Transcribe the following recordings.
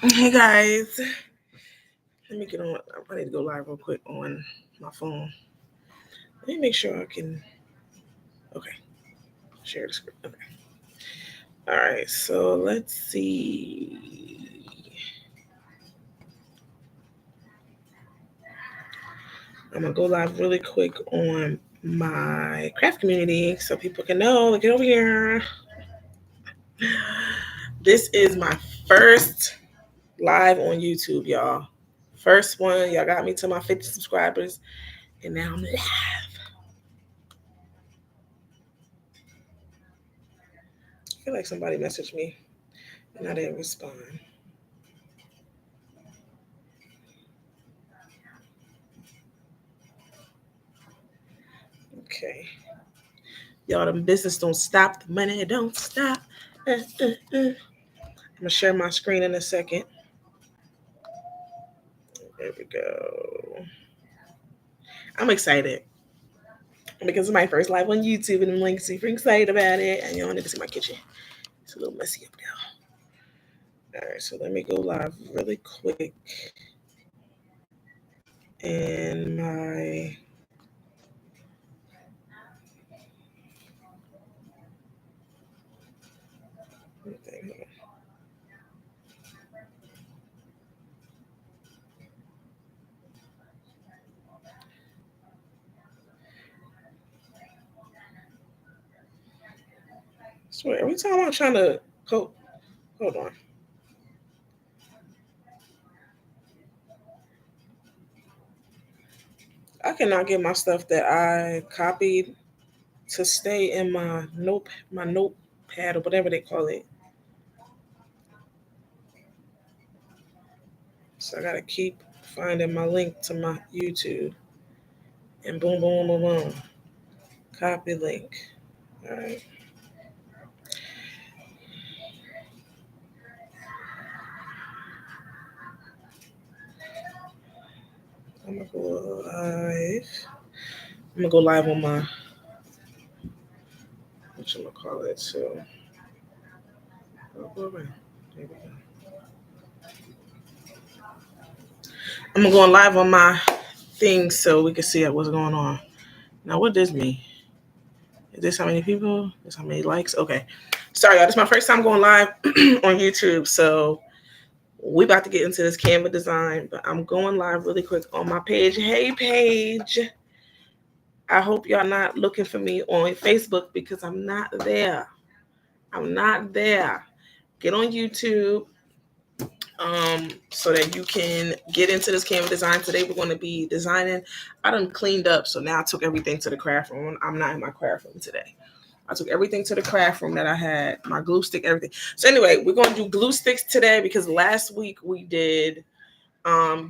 Hey guys, let me get on. I need to go live real quick on my phone. Let me make sure I can. Okay, share the screen. Okay. All right, so let's see. I'm gonna go live really quick on my craft community so people can know. Look, get over here. This is my first live on YouTube, y'all. First one. Y'all got me to my 50 subscribers, and now I'm live. I feel like somebody messaged me and I didn't respond. Okay. Y'all, the business don't stop. The money don't stop. I'm going to share my screen in a second. There we go. I'm excited because it's my first live on YouTube and I'm like super excited about it. And y'all need to see my kitchen. It's a little messy up there. All right, so let me go live really quick. And my swear, every time I'm trying to hold on. I cannot get my stuff that I copied to stay in my notepad or whatever they call it. So I gotta keep finding my link to my YouTube. And boom, boom, boom, boom. Copy link. All right. I'm gonna go live. I'm gonna go live on my whatchamacallit. So there we go. I'm gonna go live on my thing so we can see what's going on. Now what does mean? Is this how many people? Is how many likes? Okay. Sorry, y'all. This is my first time going live on YouTube. So we about to get into this Canva design, but I'm going live really quick on my page. Hey, page. I hope y'all not looking for me on Facebook because I'm not there. I'm not there. Get on YouTube so that you can get into this Canva design. Today we're going to be designing. I done cleaned up, so now I took everything to the craft room. I'm not in my craft room today. I took everything to the craft room that I had, my glue stick, everything. So anyway, we're going to do glue sticks today because last week we did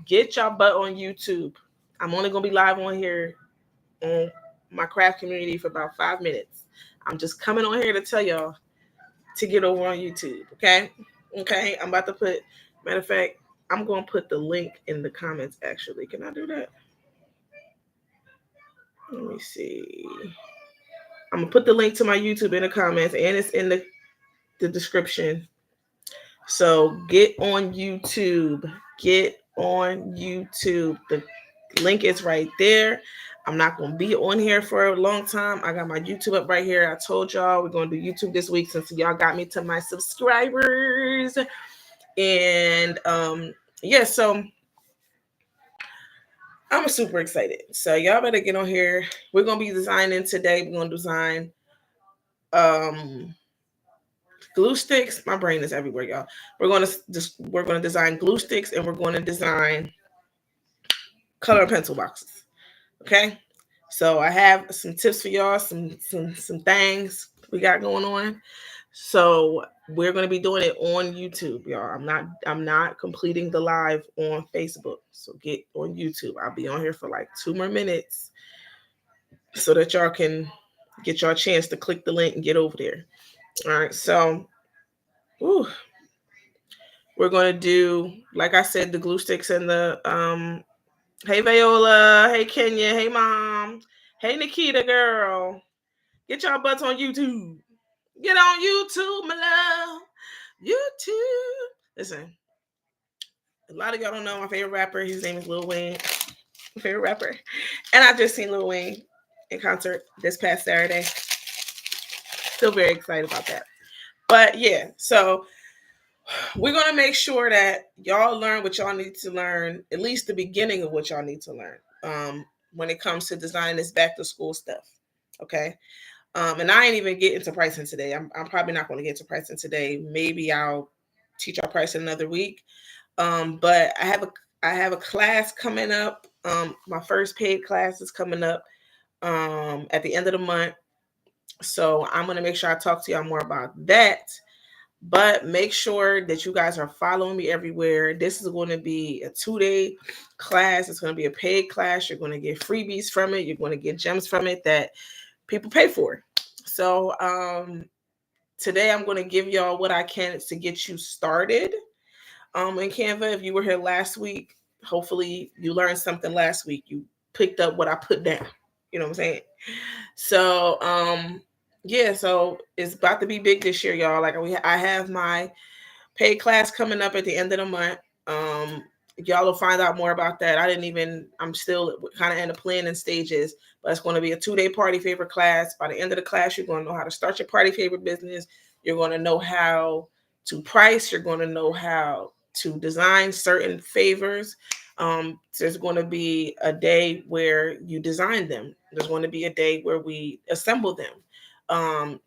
get y'all butt on YouTube. I'm only going to be live on here on my craft community for about 5 minutes. I'm just coming on here to tell y'all to get over on YouTube, okay? Okay, I'm about to put, matter of fact, I'm going to put the link in the comments actually. Can I do that? Let me see. I'm going to put the link to my YouTube in the comments and it's in the description. So get on YouTube. Get on YouTube. The link is right there. I'm not going to be on here for a long time. I got my YouTube up right here. I told y'all we're going to do YouTube this week since y'all got me to my subscribers. And yeah, so I'm super excited. So y'all better get on here. We're going to be designing today. We're going to design glue sticks. My brain is everywhere, y'all. We're going to design glue sticks and we're going to design color pencil boxes. Okay, so I have some tips for y'all, some things we got going on. So we're going to be doing it on YouTube, y'all. I'm not completing the live on Facebook. So get on YouTube. I'll be on here for like 2 more minutes so that y'all can get y'all chance to click the link and get over there. All right, so we're going to do, like I said, the glue sticks and the hey Viola, hey Kenya, hey Mom, hey Nikita girl. Get y'all butts on YouTube. Get on YouTube, my love. YouTube. Listen, A lot of y'all don't know my favorite rapper. His name is Lil Wayne. My favorite rapper. And I just seen Lil Wayne in concert this past Saturday. Still very excited about that. But yeah, so we're going to make sure that y'all learn what y'all need to learn, at least the beginning of what y'all need to learn when it comes to designing this back to school stuff. Okay. And I ain't even getting to pricing today. I'm probably not going to get to pricing today. Maybe I'll teach our pricing another week. But I have a class coming up. My first paid class is coming up at the end of the month. So I'm going to make sure I talk to y'all more about that. But make sure that you guys are following me everywhere. This is going to be a 2-day class. It's going to be a paid class. You're going to get freebies from it. You're going to get gems from it that people pay for. So today I'm going to give y'all what I can to get you started in Canva. If you were here last week, hopefully you learned something last week. You picked up what I put down. You know what I'm saying? So yeah, so it's about to be big this year, y'all. Like I have my paid class coming up at the end of the month. Y'all will find out more about that. I'm still kind of in the planning stages, but it's going to be a 2-day party favor class. By the end of the class, you're going to know how to start your party favor business. You're going to know how to price. You're going to know how to design certain favors. There's going to be a day where you design them. There's going to be a day where we assemble them.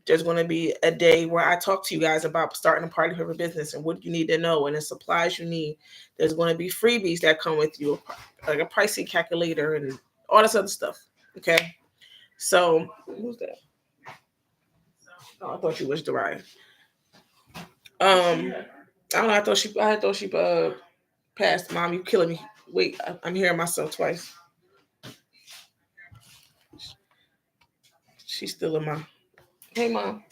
There's going to be a day where I talk to you guys about starting a party favor business and what you need to know and the supplies you need. There's going to be freebies that come with you, like a pricing calculator and all this other stuff. Okay. So who's that? Oh, I thought she was Dariah. I don't know. I thought she passed. Mom, you killing me. Wait, I'm hearing myself twice. She's still in my. Hey, Mom.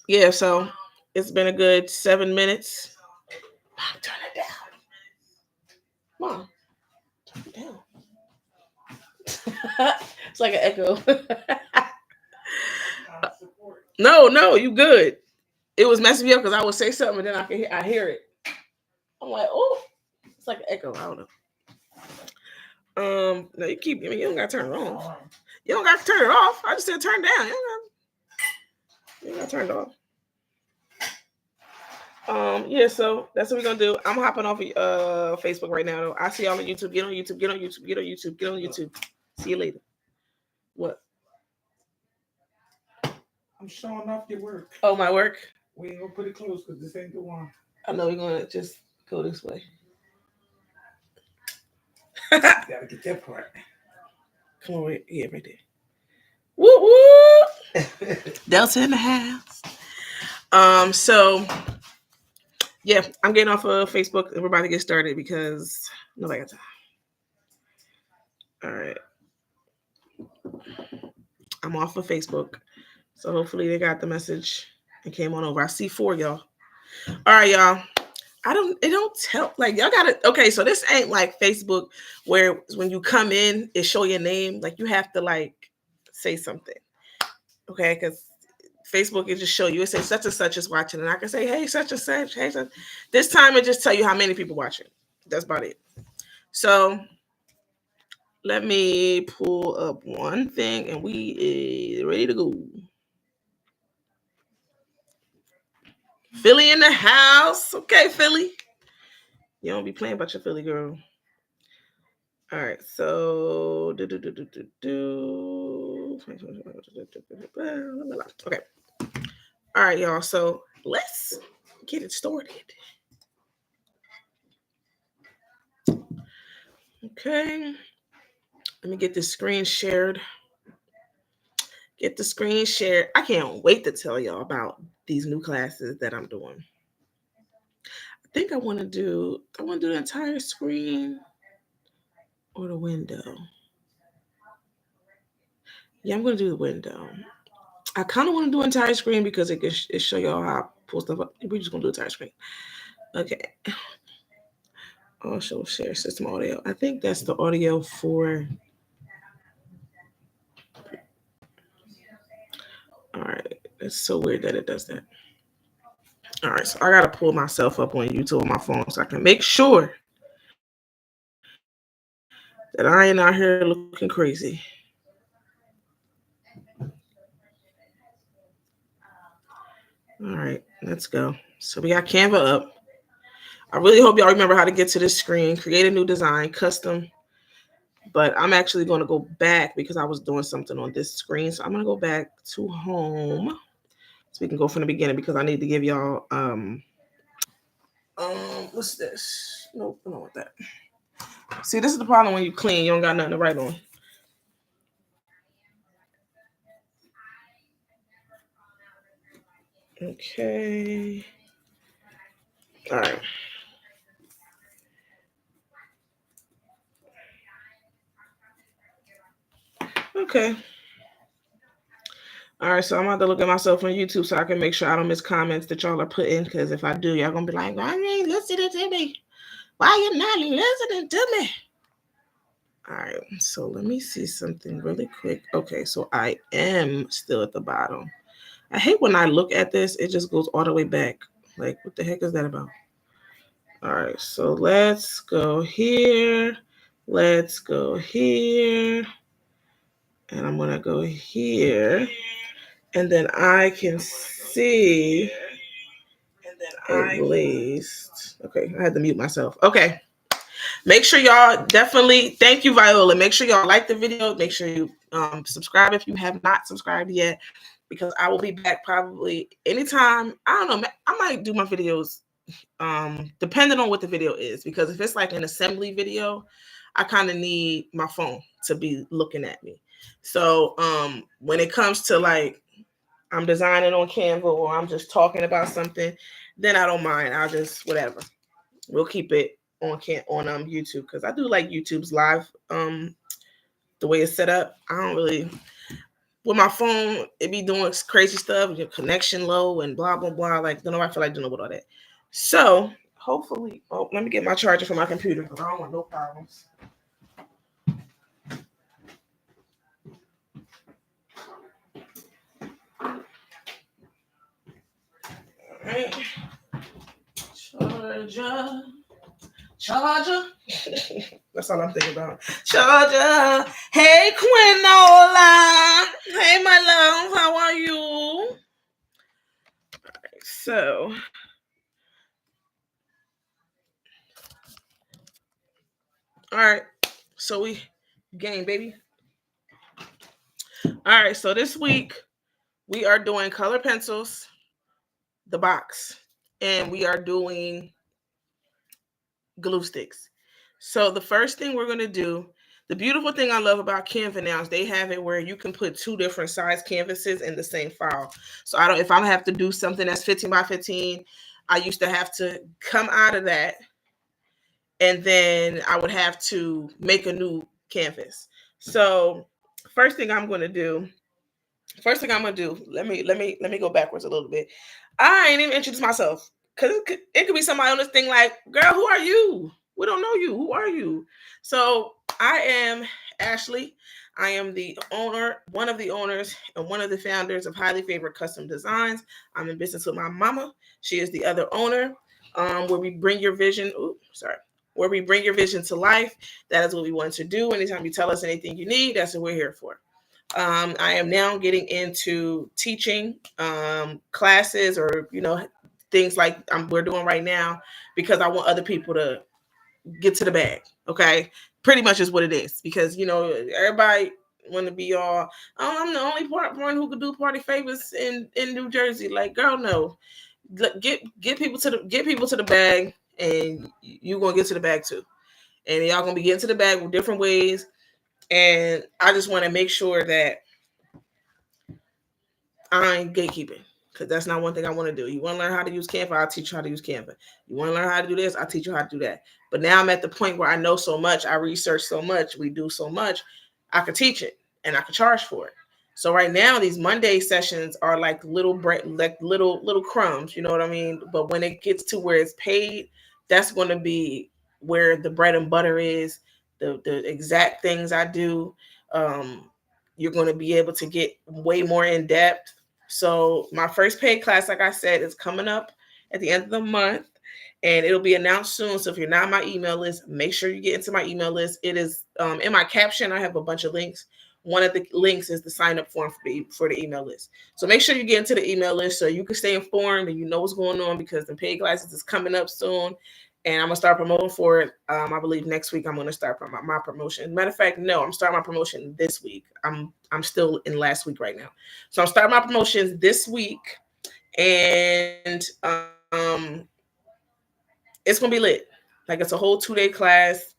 Yeah. So it's been a good 7 minutes. Mom, turn it down. Mom, turn it down. It's like an echo. No, you good. It was messing me up because I would say something and then I hear it. I'm like, oh, it's like an echo. I don't know. No, you don't gotta turn it on. You don't gotta turn it off. I just said turn down. You don't gotta turn it off. Yeah, so that's what we're gonna do. I'm hopping off Facebook right now though. I see y'all on YouTube. Get on YouTube, get on YouTube, get on YouTube, get on YouTube. See you later. What? I'm showing off your work. Oh, my work? We ain't gonna put it close because this ain't the one. I know we're gonna just go this way. You gotta get that part. Come on, wait. Yeah, right there. Woo woo! Delta in the house. So yeah, I'm getting off of Facebook and we're about to get started because nobody got time. All right. I'm off of Facebook. So hopefully they got the message and came on over. I see 4 y'all. All right, y'all. It don't tell, like, y'all gotta, okay, so this ain't like Facebook where when you come in, it show your name. Like, you have to, like, say something, okay? Because Facebook, it just show you, it says such and such is watching, and I can say, hey, such and such, hey, such. This time, it just tell you how many people watching. That's about it. So, let me pull up one thing, and we are ready to go. Philly in the house. Okay, Philly. You don't be playing about your Philly girl. All right, so okay. All right, y'all. So let's get it started. Okay. Let me get this screen shared. Get the screen shared. I can't wait to tell y'all about these new classes that I'm doing. I think I want to do the entire screen or the window. Yeah, I'm going to do the window. I kind of want to do entire screen because it show y'all how I pull stuff up. We're just going to do entire screen. Okay. Also share system audio. I think that's the audio for. All right. It's so weird that it does that. All right, so I gotta pull myself up on YouTube on my phone so I can make sure that I ain't out here looking crazy. All right, let's go. So we got Canva up. I really hope y'all remember how to get to this screen, create a new design, custom. But I'm actually going to go back because I was doing something on this screen. So I'm going to go back to home so we can go from the beginning because I need to give y'all what's this? Nope, I don't want that. See, this is the problem when you clean, you don't got nothing to write on. Okay. All right. Okay. All right, so I'm about to look at myself on YouTube so I can make sure I don't miss comments that y'all are putting. Because if I do, y'all gonna be like, "Why you ain't listening to me? Why you not listening to me?" All right, so let me see something really quick. Okay, so I am still at the bottom. I hate when I look at this; it just goes all the way back. Like, what the heck is that about? All right, so let's go here. Let's go here. And I'm gonna go here. And then I can see at least. Okay, I had to mute myself. Okay. Make sure y'all definitely thank you, Viola. Make sure y'all like the video. Make sure you subscribe if you have not subscribed yet, because I will be back probably anytime. I don't know. I might do my videos depending on what the video is, because if it's like an assembly video, I kind of need my phone to be looking at me. So when it comes to like I'm designing on Canva or I'm just talking about something, then I don't mind. I'll just whatever. We'll keep it on YouTube because I do like YouTube's live the way it's set up. I don't really with my phone it be doing crazy stuff, your connection low and blah blah blah. Like don't know I feel like doing with all that. So hopefully, let me get my charger for my computer because I don't want no problems. All right. Charger. That's all I'm thinking about. Charger. Hey, Quinola. Hey, my love. How are you? All right, so. All right. So we game, baby. All right. So this week we are doing color pencils, the box, and we are doing glue sticks. So the first thing we're going to do, the beautiful thing I love about Canva now is they have it where you can put two different size canvases in the same file. So if I have to do something that's 15 by 15, I used to have to come out of that and then I would have to make a new canvas. So first thing I'm going to do, let me go backwards a little bit. I ain't even introduced myself because it could be somebody on this thing like, girl, who are you? We don't know you. Who are you? So I am Ashley. I am the owner, one of the owners, and one of the founders of Highly Favored Custom Designs. I'm in business with my mama. She is the other owner. Where we bring your vision. Where we bring your vision to life. That is what we want to do. Anytime you tell us anything you need, that's what we're here for. I am now getting into teaching classes or things like we're doing right now because I want other people to get to the bag. Okay, pretty much is what it is because everybody want to be all, oh, I'm the only one who could do party favors in New Jersey. Like, girl, no, get people to the bag, and you gonna get to the bag too, and y'all gonna be getting to the bag with different ways. And I just want to make sure that I ain't gatekeeping because that's not one thing I want to do. You want to learn how to use Canva, I'll teach you how to use Canva. You want to learn how to do this, I'll teach you how to do that. But now I'm at the point where I know so much, I research so much, we do so much, I could teach it and I could charge for it. So right now, these Monday sessions are like little crumbs, you know what I mean? But when it gets to where it's paid, that's going to be where the bread and butter is, the exact things I do. You're going to be able to get way more in depth. So my first paid class, like I said, is coming up at the end of the month, and it'll be announced soon. So if you're not on my email list, make sure you get into my email list. It is in my caption. I have a bunch of links. One of the links is the sign up form for the email list. So make sure you get into the email list so you can stay informed and you know what's going on, because the paid classes is coming up soon. And I'm gonna start promoting for it. I believe next week I'm gonna start my promotion. Matter of fact, no, I'm starting my promotion this week. I'm still in last week right now, so I'm starting my promotions this week, and it's gonna be lit. Like, it's a whole 2 day class,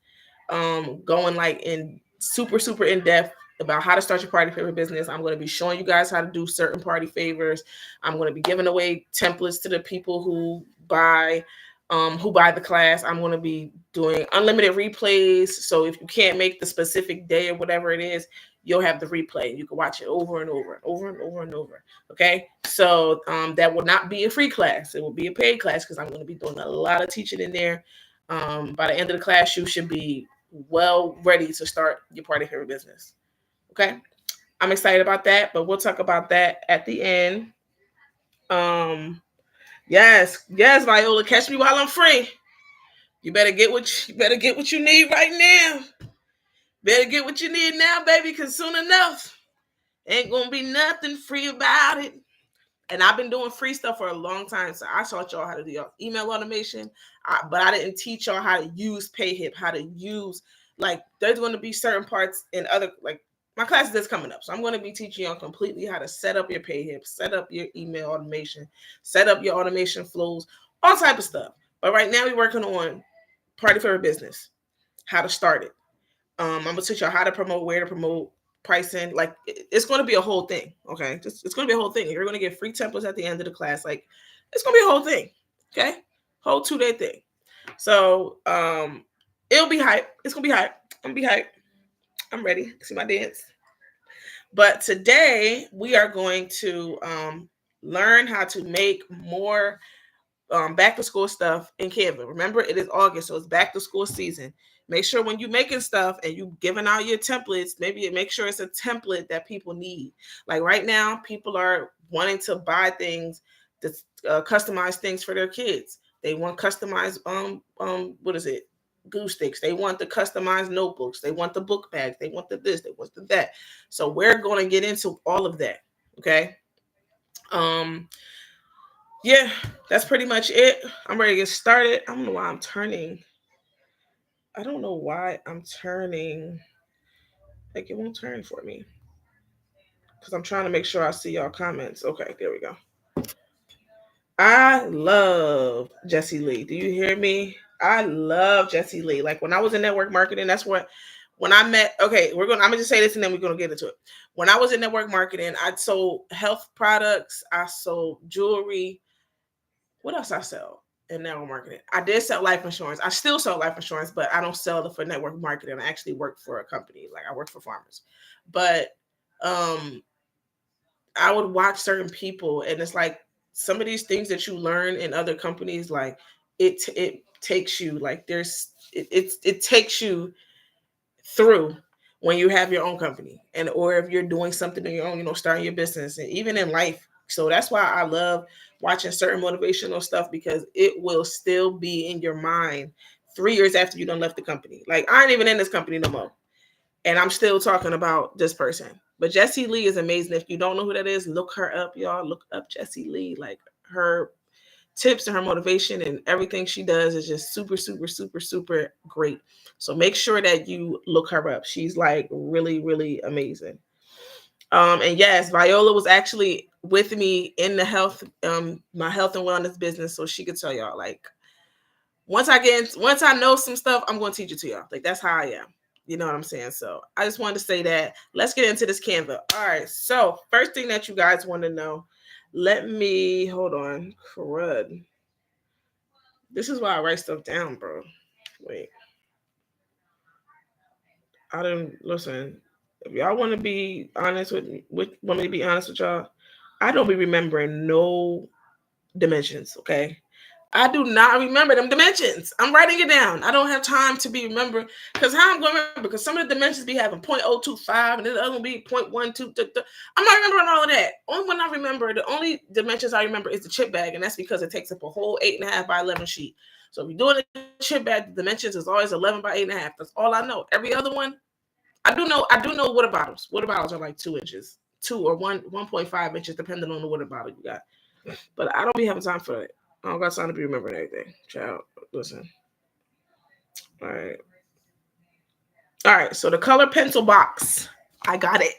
going like in super in depth about how to start your party favor business. I'm going to be showing you guys how to do certain party favors. I'm going to be giving away templates to the people who buy the class. I'm going to be doing unlimited replays. So if you can't make the specific day or whatever it is, you'll have the replay. You can watch it over and over and over and over and over. Okay. So that will not be a free class. It will be a paid class, because I'm going to be doing a lot of teaching in there. By the end of the class, you should be well ready to start your party favor business. Okay. I'm excited about that, but we'll talk about that at the end. Yes, Viola, catch me while I'm free. You better get what you need right now. Better get what you need now, baby, because soon enough, ain't gonna be nothing free about it. And I've been doing free stuff for a long time, so I taught y'all how to do your email automation, but I didn't teach y'all how to use PayHip, how to use, like, there's going to be certain parts in other, like, my class is coming up, so I'm going to be teaching y'all completely how to set up your PayHip, set up your email automation, set up your automation flows, all type of stuff. But right now we're working on party favor business, how to start it. I'm gonna teach y'all how to promote, where to promote, pricing. Like, it's going to be a whole thing. Okay, it's going to be a whole thing. You're going to get free templates at the end of the class. Like, it's going to be a whole thing. Okay, whole 2 day thing. So it'll be hype. It's going to be hype. I'm gonna be hype. I'm ready. See my dance. But today we are going to learn how to make more back to school stuff in Canva. Remember, it is August, so it's back to school season. Make sure when you're making stuff and you giving out your templates, maybe make sure it's a template that people need. Like right now, people are wanting to buy things that customize things for their kids. They want customized what is it? Glue sticks. They want the customized notebooks. They want the book bags. They want the this. They want the that. So we're going to get into all of that. Okay. Yeah, that's pretty much it. I'm ready to get started. I don't know why I'm turning. I don't know why I'm turning. Like, it won't turn for me. Because I'm trying to make sure I see y'all comments. Okay, there we go. I love Jessie Lee. Do you hear me? I love Jessie Lee. Like, when I was in network marketing, that's what, when I met, okay, I'm gonna just say this and then we're gonna get into it. When I was in network marketing, I sold health products, I sold jewelry. What else I sell in network marketing? I did sell life insurance. I still sell life insurance, but I don't sell it for network marketing. I actually work for a company. Like, I work for farmers. But I would watch certain people, and it's like some of these things that you learn in other companies, like it takes you, like, it takes you through when you have your own company, and or if you're doing something on your own, starting your business, and even in life. So that's why I love watching certain motivational stuff, because it will still be in your mind 3 years after you done left the company. Like, I ain't even in this company no more, and I'm still talking about this person. But Jessie Lee is amazing. If you don't know who that is, look her up, y'all. Look up Jessie Lee. Like, her tips and her motivation and everything she does is just super great. So make sure that you look her up. She's like really amazing. And yes, Viola was actually with me in the my health and wellness business, so she could tell y'all, like, once I know some stuff, I'm going to teach it to y'all. Like, that's how I am. You know what I'm saying? So I just wanted to say that. Let's get into this Canva. All right. So first thing that you guys want to know, let me, hold on. Crud. This is why I write stuff down, bro. Wait. I didn't listen. If y'all want to be honest with me, want me to be honest with y'all, I don't be remembering no dimensions, okay? I do not remember them dimensions. I'm writing it down. I don't have time to be remembering because how I'm going to remember because some of the dimensions be having 0.025 and then the other one be 0.12. I'm not remembering all of that. Only one I remember, the only dimensions I remember is the chip bag, and that's because it takes up a whole 8.5 by 11 sheet. So if you're doing a chip bag, the dimensions is always 11 by 8.5. That's all I know. Every other one, I do know. I do know water bottles. Water bottles are like 2 inches, 1.5 inches, depending on the water bottle you got. But I don't be having time for it. I don't got time to be remembering everything. Child, listen. All right. All right. So the color pencil box. I got it.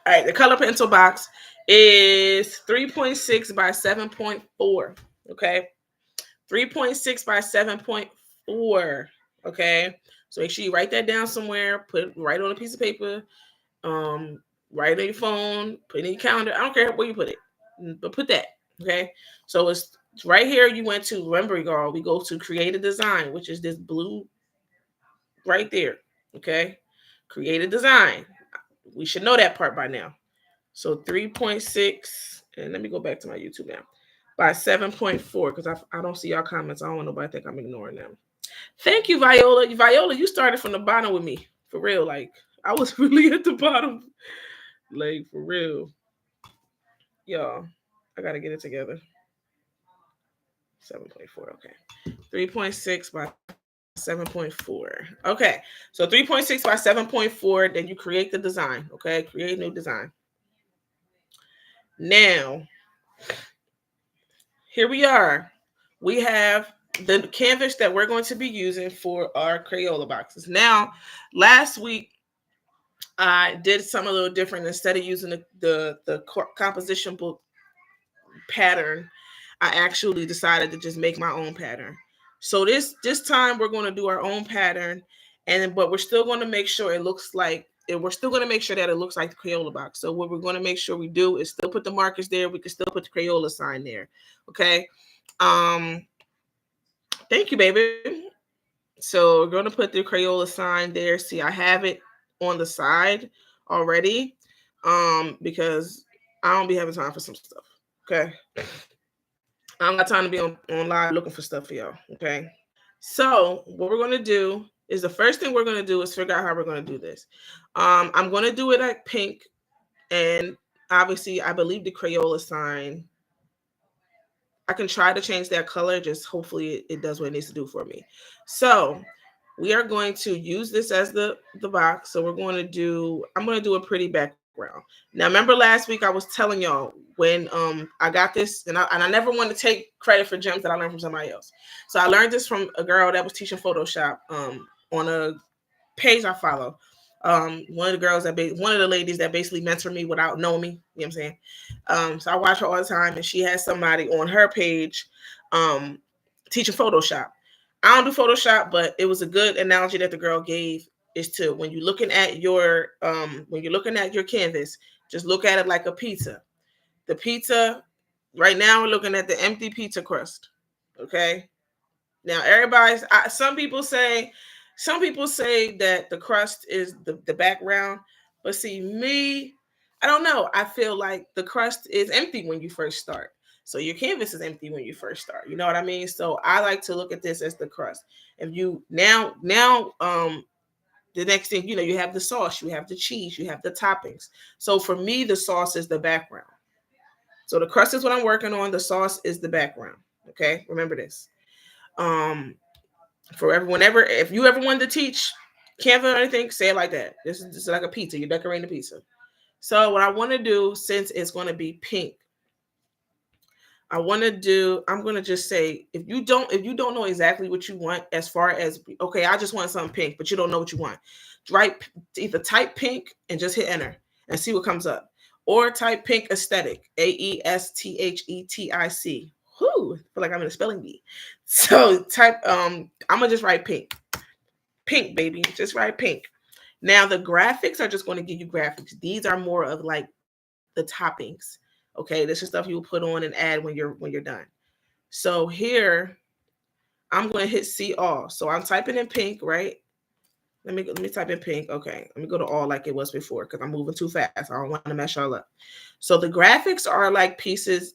All right. The color pencil box is 3.6 by 7.4. Okay. 3.6 by 7.4. Okay. So make sure you write that down somewhere. Put it right on a piece of paper. Um, write it on your phone. Put it in your calendar. I don't care where you put it, but put that. Okay. So it's right here. You went to, remember, y'all, we go to create a design, which is this blue right there. Okay. Create a design. We should know that part by now. So 3.6, and let me go back to my YouTube now, by 7.4, because I don't see y'all comments. I don't want nobody to think I'm ignoring them. Thank you, Viola. Viola, you started from the bottom with me. For real. Like, I was really at the bottom. Like, for real. Y'all, I got to get it together. 7.4, okay. 3.6 by 7.4. Okay, so 3.6 by 7.4, then you create the design, okay? Create new design. Now, here we are. We have the canvas that we're going to be using for our Crayola boxes. Now, last week, I did something a little different. Instead of using the composition book pattern, I actually decided to just make my own pattern. So this time we're going to do our own pattern, but we're still going to make sure it looks like we're still going to make sure that it looks like the Crayola box. So what we're going to make sure we do is still put the markers there. We can still put the Crayola sign there. Okay. Thank you, baby. So we're going to put the Crayola sign there. See, I have it on the side already. Because I don't be having time for some stuff. Okay. I don't got time to be on live looking for stuff for y'all. Okay. So what we're going to do is the first thing we're going to do is figure out how we're going to do this. I'm going to do it like pink. And obviously, I believe the Crayola sign, I can try to change that color. Just hopefully it does what it needs to do for me. So we are going to use this as the box. So I'm going to do a pretty background. Now, remember last week I was telling y'all when I got this, and I never want to take credit for gems that I learned from somebody else. So I learned this from a girl that was teaching Photoshop on a page I follow. One of the girls one of the ladies that basically mentored me without knowing me. You know what I'm saying? So I watch her all the time, and she has somebody on her page teaching Photoshop. I don't do Photoshop, but it was a good analogy that the girl gave. Is to when you're looking at your canvas, just look at it like a pizza. The pizza, right now we're looking at the empty pizza crust. Okay. Now some people say that the crust is the background, but see me, I don't know. I feel like the crust is empty when you first start. So your canvas is empty when you first start. You know what I mean? So I like to look at this as the crust. If you now the next thing, you have the sauce, you have the cheese, you have the toppings. So for me, the sauce is the background. So the crust is what I'm working on. The sauce is the background. Okay, remember this. For everyone, if you ever wanted to teach Canva or anything, say it like that. This is like a pizza. You're decorating a pizza. So what I want to do, since it's going to be pink, I'm going to just say, if you don't know exactly what you want, as far as, okay, I just want something pink, but you don't know what you want, either type pink and just hit enter and see what comes up, or type pink aesthetic, AESTHETIC. Whoo, I feel like I'm in a spelling bee. So type, I'm gonna just write pink, baby, just write pink. Now the graphics are just going to give you graphics. These are more of like the toppings. Okay, this is stuff you will put on and add when you're done. So here, I'm going to hit see all. So I'm typing in pink, right? Let me type in pink. Okay, let me go to all like it was before because I'm moving too fast. I don't want to mess y'all up. So the graphics are like pieces.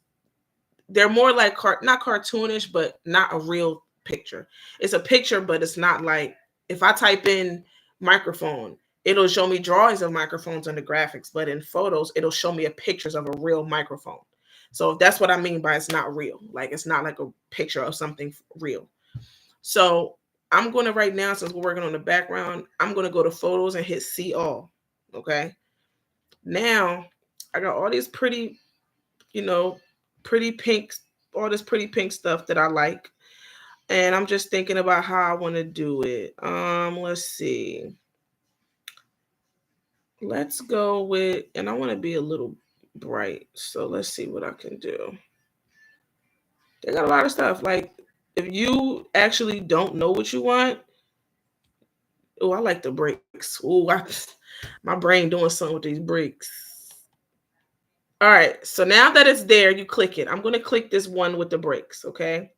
they're more like not cartoonish, but not a real picture. It's a picture, but it's not like if I type in microphone, it'll show me drawings of microphones and the graphics, but in photos, it'll show me a pictures of a real microphone. So that's what I mean by it's not real. Like it's not like a picture of something real. So I'm going to right now, since we're working on the background, I'm going to go to photos and hit see all. Okay. Now I got all these pretty, you know, pretty pink, all this pretty pink stuff that I like. And I'm just thinking about how I want to do it. Let's see. Let's go with, and I want to be a little bright. So let's see what I can do. They got a lot of stuff. Like if you actually don't know what you want, oh, I like the bricks. Oh, my brain doing something with these bricks. All right. So now that it's there, you click it. I'm going to click this one with the bricks. Okay.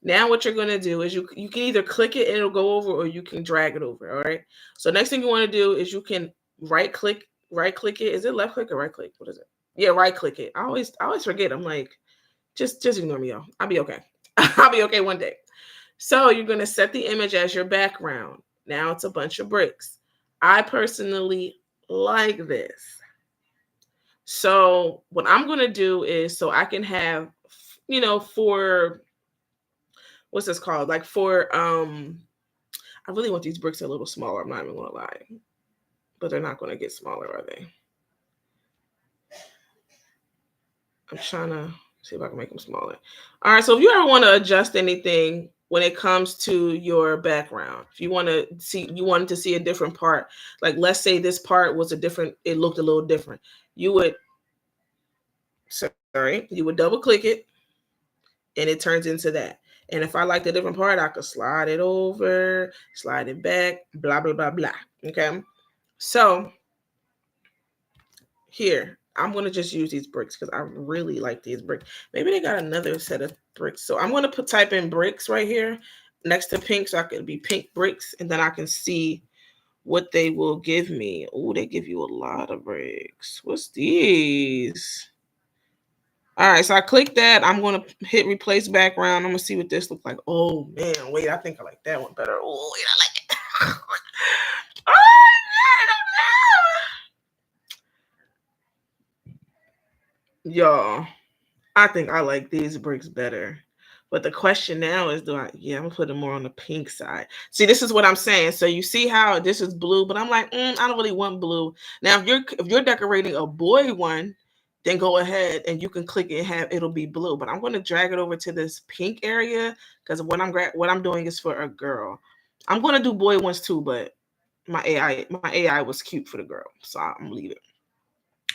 Now what you're going to do is you can either click it and it'll go over or you can drag it over. All right. So next thing you want to do is you can right click it. Is it left click or right click? What is it? Yeah, right click it. I always forget. I'm like, just ignore me, y'all. I'll be okay. I'll be okay one day. So you're going to set the image as your background. Now it's a bunch of bricks. I personally like this. So what I'm going to do is so I can have, for what's this called? Like for I really want these bricks a little smaller. I'm not even gonna lie. But they're not gonna get smaller, are they? I'm trying to see if I can make them smaller. All right, so if you ever want to adjust anything when it comes to your background, if you wanted to see a different part, like let's say this part was it looked a little different, you would double click it and it turns into that. And if I like the different part, I could slide it over, slide it back, blah, blah, blah, blah. Okay. So here, I'm going to just use these bricks because I really like these bricks. Maybe they got another set of bricks. So I'm going to type in bricks right here next to pink. So I could be pink bricks and then I can see what they will give me. Oh, they give you a lot of bricks. What's these? All right, so I click that. I'm going to hit replace background. I'm going to see what this looks like. Oh, man. Wait, I think I like that one better. Oh, wait, I like it. Oh, man, y'all, I think I like these bricks better. But the question now is, I'm going to put them more on the pink side. See, this is what I'm saying. So you see how this is blue, but I'm like, I don't really want blue. Now, if you're decorating a boy one, then go ahead and you can click it and it'll be blue. But I'm going to drag it over to this pink area because what I'm doing is for a girl. I'm going to do boy ones too, but my AI was cute for the girl, so I'm gonna leave it.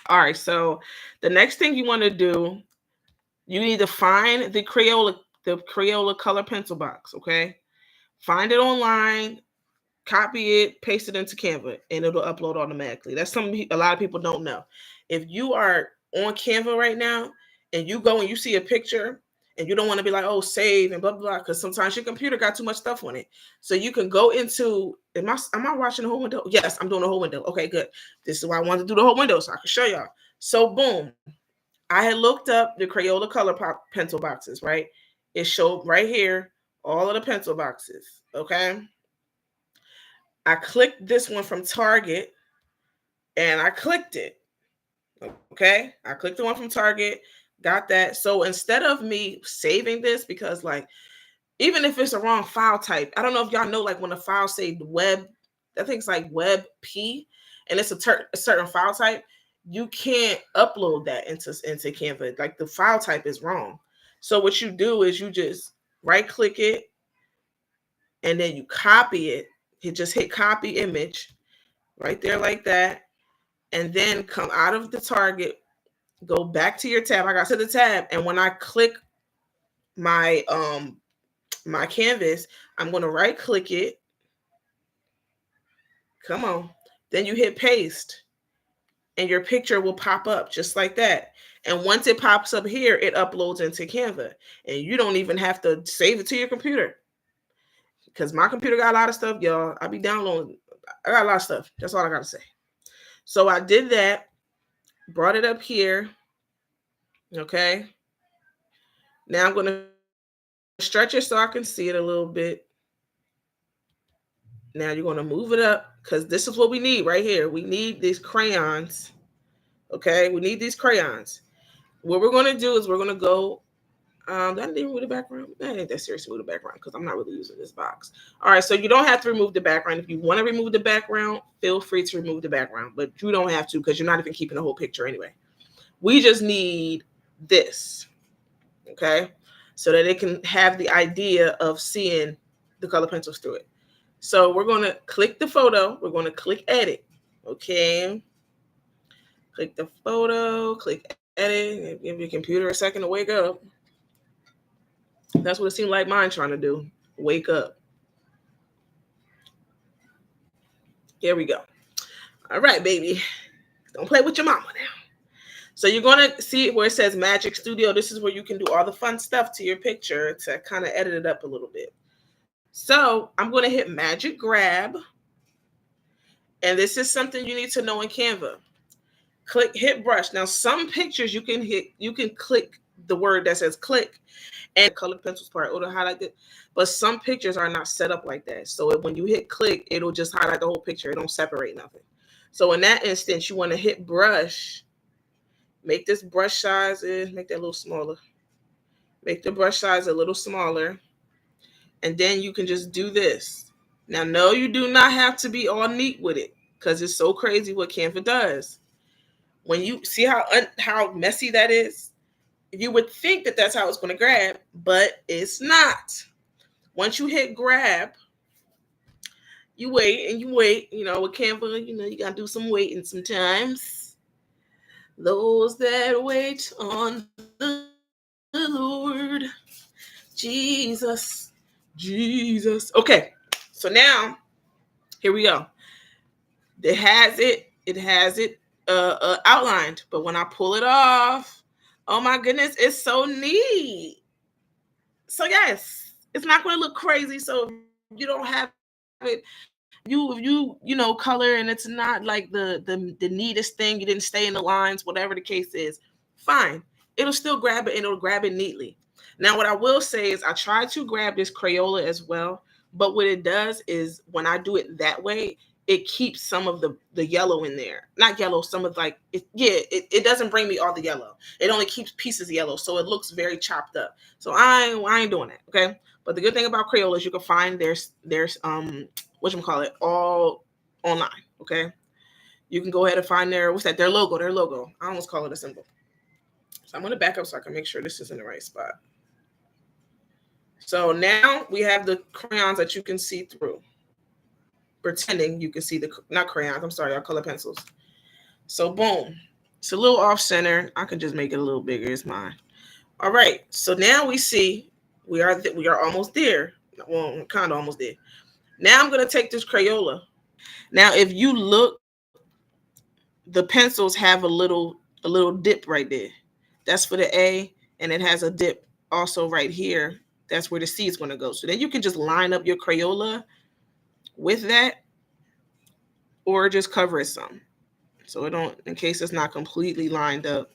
All right, so the next thing you want to do, you need to find the Crayola color pencil box. Okay, find it online, copy it, paste it into Canva, and it'll upload automatically. That's something a lot of people don't know. If you are on Canva right now and you go and you see a picture and you don't want to be like, oh, save and blah, blah, blah, because sometimes your computer got too much stuff on it. So you can go into, am I watching the whole window? Yes, I'm doing the whole window. Okay, good. This is why I wanted to do the whole window so I can show y'all. So boom, I had looked up the Crayola color pencil boxes, right? It showed right here all of the pencil boxes, okay? I clicked this one from Target and I clicked it. Okay. I clicked the one from Target, got that. So instead of me saving this, because like, even if it's a wrong file type, I don't know if y'all know, like when a file say web, I think it's like web P and it's a certain file type, you can't upload that into Canva. Like the file type is wrong. So what you do is you just right click it and then you copy it. You just hit copy image right there like that. And then come out of the Target, go back to your tab. I got to the tab. And when I click my my canvas, I'm going to right click it. Come on. Then you hit paste and your picture will pop up just like that. And once it pops up here, it uploads into Canva. And you don't even have to save it to your computer. Because my computer got a lot of stuff, y'all. I be downloading. I got a lot of stuff. That's all I got to say. So I did that, brought it up here. Okay. Now I'm going to stretch it so I can see it a little bit. Now you're going to move it up because this is what we need right here. We need these crayons. Okay, we need these crayons. What we're going to do is we're going to go. I didn't even remove the background. That ain't that serious to remove the background because I'm not really using this box. All right, so you don't have to remove the background. If you want to remove the background, feel free to remove the background, but you don't have to because you're not even keeping the whole picture anyway. We just need this, okay, so that it can have the idea of seeing the color pencils through it. So we're going to click the photo. We're going to click edit, okay? Click the photo, click edit, give your computer a second to wake up. That's what it seemed like mine trying to do. Wake up. Here we go. All right, baby. Don't play with your mama now. So you're going to see where it says Magic Studio. This is where you can do all the fun stuff to your picture to kind of edit it up a little bit. So I'm going to hit Magic Grab. And this is something you need to know in Canva. Hit brush. Now, some pictures you can click the word that says click and colored pencils part, it'll highlight it. But some pictures are not set up like that. So when you hit click, it'll just highlight the whole picture. It don't separate nothing. So in that instance, you want to hit brush. Make this brush size, make that a little smaller. Make the brush size a little smaller. And then you can just do this. Now, no, you do not have to be all neat with it because it's so crazy what Canva does. When you see how messy that is, you would think that that's how it's going to grab, but it's not. Once you hit grab, you wait and you wait. You know, with Canva, you got to do some waiting sometimes. Those that wait on the Lord, Jesus. Okay, so now, here we go. It has it outlined, but when I pull it off, oh my goodness, it's so neat. So yes, it's not going to look crazy. So if you don't have it, color, and it's not like the neatest thing. You didn't stay in the lines, whatever the case is. Fine, it'll still grab it and it'll grab it neatly. Now, what I will say is I tried to grab this Crayola as well, but what it does is when I do it that way, it keeps some of the yellow in there. Not yellow, some of like it doesn't bring me all the yellow. It only keeps pieces of yellow, so it looks very chopped up. So I ain't doing that, okay? But the good thing about Crayola is you can find there's whatchamacallit, all online, okay? You can go ahead and find their logo. I almost call it a symbol. So I'm going to back up so I can make sure this is in the right spot. So now we have the crayons that you can see through. Pretending you can see not crayons, I'm sorry, our color pencils. So boom. It's a little off center. I can just make it a little bigger. It's mine. All right. So now we see we are almost there. Well, kind of almost there. Now I'm going to take this Crayola. Now, if you look, the pencils have a little dip right there. That's for the A, and it has a dip also right here. That's where the C is going to go. So then you can just line up your Crayola with that, or just cover it some. So in case it's not completely lined up,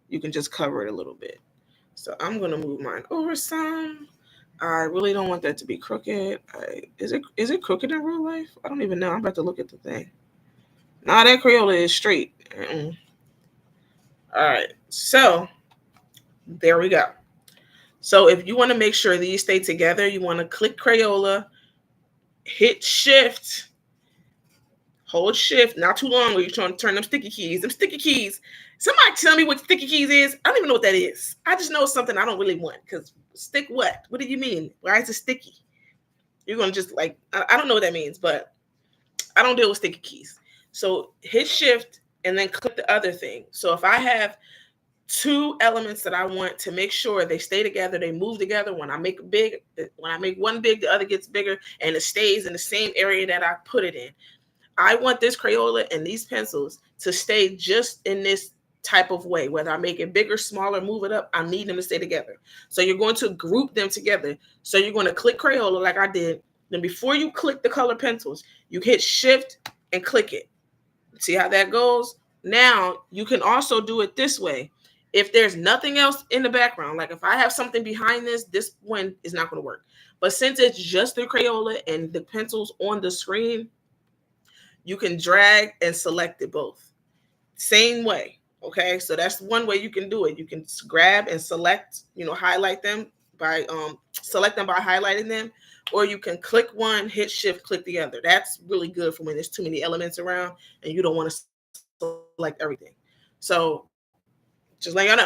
you can just cover it a little bit. So I'm going to move mine over some. I really don't want that to be crooked. Is it crooked in real life? I don't even know. I'm about to look at the thing. Nah, that Crayola is straight. All right. So there we go. So if you want to make sure these stay together, you want to click Crayola, hit Shift, hold Shift, not too long when you're trying to turn them sticky keys. Them sticky keys. Somebody tell me what sticky keys is. I don't even know what that is. I just know it's something I don't really want because stick what? What do you mean? Why is it sticky? You're going to just like, I don't know what that means, but I don't deal with sticky keys. So hit Shift and then click the other thing. So if I have two elements that I want to make sure they stay together, they move together. When I make one big, the other gets bigger and it stays in the same area that I put it in. I want this Crayola and these pencils to stay just in this type of way. Whether I make it bigger, smaller, move it up, I need them to stay together. So you're going to group them together. So you're going to click Crayola like I did. Then before you click the color pencils, you hit Shift and click it. See how that goes? Now you can also do it this way. If there's nothing else in the background, like if I have something behind this one is not going to work. But since it's just the Crayola and the pencils on the screen, you can drag and select it both. Same way. Okay, so that's one way you can do it. You can grab and select, highlight them by select them by highlighting them, or you can click one, hit shift, click the other. That's really good for when there's too many elements around and you don't want to select everything. So just let y'all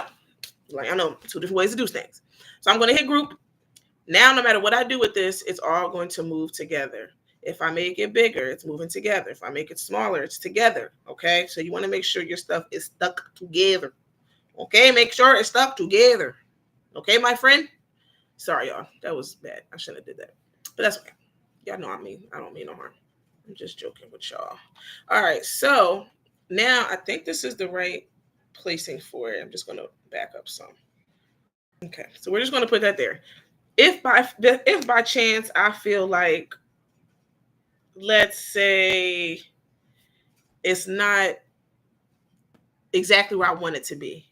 know, two different ways to do things. So I'm going to hit group. Now, no matter what I do with this, it's all going to move together. If I make it bigger, it's moving together. If I make it smaller, it's together. Okay. So you want to make sure your stuff is stuck together. Okay. Make sure it's stuck together. Okay, my friend? Sorry, y'all. That was bad. I shouldn't have did that. But that's okay. Y'all know I don't mean no harm. I'm just joking with y'all. All right. So now I think this is the right placing for it. I'm just going to back up some. Okay. So we're just going to put that there. If by chance I feel like, let's say, it's not exactly where I want it to be,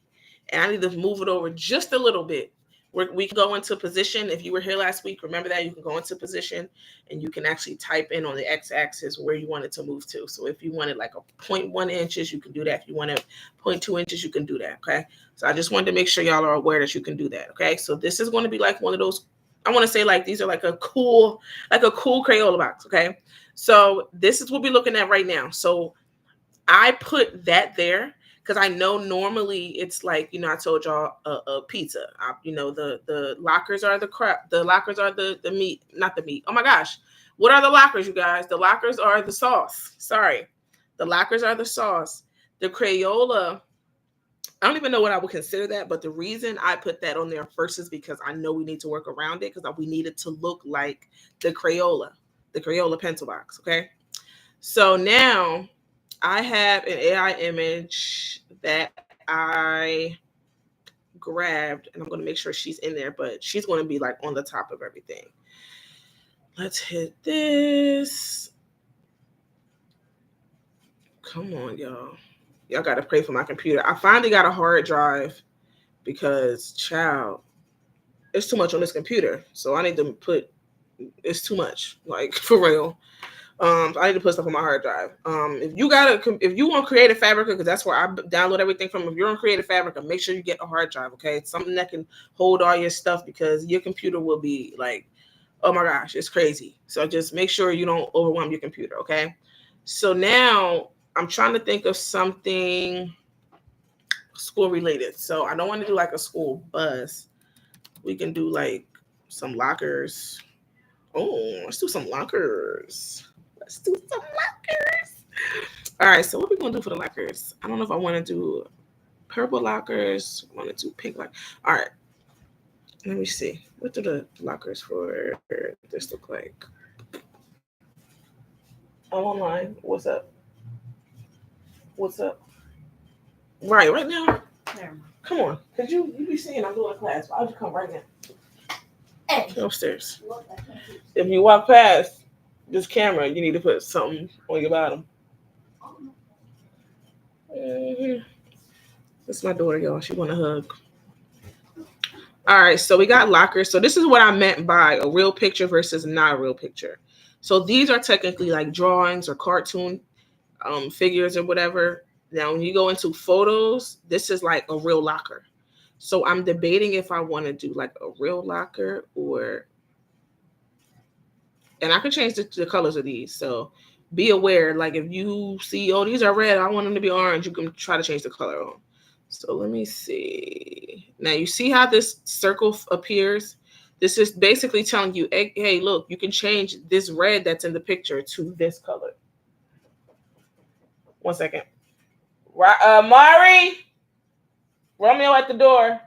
and I need to move it over just a little bit, we can go into position. If you were here last week, remember that you can go into position and you can actually type in on the x-axis where you want it to move to. So if you wanted like a 0.1 inches, you can do that. If you wanted 0.2 inches, you can do that. Okay. So I just wanted to make sure y'all are aware that you can do that. Okay. So this is going to be like one of those, I want to say like these are like a cool Crayola box. Okay. So this is what we're looking at right now. So I put that there because I know normally it's like, I told y'all a pizza. The lockers are the crap. The lockers are the meat, not the meat. Oh my gosh. What are the lockers, you guys? The lockers are the sauce. Sorry. The lockers are the sauce. The Crayola, I don't even know what I would consider that, but the reason I put that on there first is because I know we need to work around it because we need it to look like the Crayola pencil box. Okay. So now I have an AI image that I grabbed, and I'm going to make sure she's in there, but she's going to be like on the top of everything. Let's hit this. Come on, y'all. Y'all got to pray for my computer. I finally got a hard drive because, child, it's too much on this computer. So I need to it's too much, like for real. I need to put stuff on my hard drive. If you want Creative Fabrica, because that's where I download everything from. If you're on Creative Fabrica, make sure you get a hard drive. Okay, it's something that can hold all your stuff because your computer will be like, oh my gosh, it's crazy. So just make sure you don't overwhelm your computer. Okay. So now I'm trying to think of something school related. So I don't want to do like a school bus. We can do like some lockers. Oh, let's do some lockers. All right, so what are we gonna do for the lockers? I don't know if I want to do purple lockers. I want to do pink lockers. All right, let me see. What do the lockers for this look like? I'm online. What's up? What's up? Right now. Come on, cause you be seeing I'm doing a class. Why would you come right now? Hey. Upstairs. If you walk past this camera, you need to put something on your bottom. Mm-hmm. That's my daughter, y'all. She want a hug. All right, so we got lockers. So this is what I meant by a real picture versus not a real picture. So these are technically like drawings or cartoon figures or whatever. Now, when you go into photos, this is like a real locker. So I'm debating if I want to do like a real locker and I can change the colors of these. So be aware, like if you see, oh, these are red, I want them to be orange, you can try to change the color on. So let me see. Now you see how this circle appears? This is basically telling you, hey, look, you can change this red that's in the picture to this color. 1 second. Mari, Romeo at the door.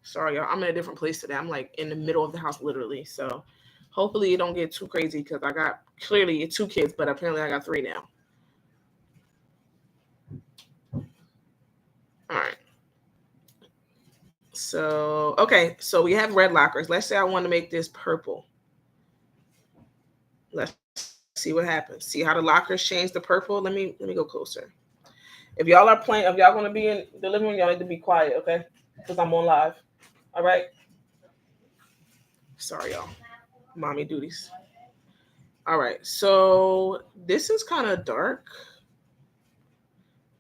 Sorry, y'all. I'm in a different place today. I'm like in the middle of the house, literally. So hopefully it don't get too crazy because I got clearly 2 kids, but apparently I got 3 now. All right. So, okay. So we have red lockers. Let's say I want to make this purple. Let's see what happens. See how the lockers change the purple? Let me go closer. If y'all are playing, if y'all gonna be in the living room, y'all need to be quiet, okay? Because I'm on live. All right. Sorry, y'all. Mommy duties. All right. So this is kind of dark.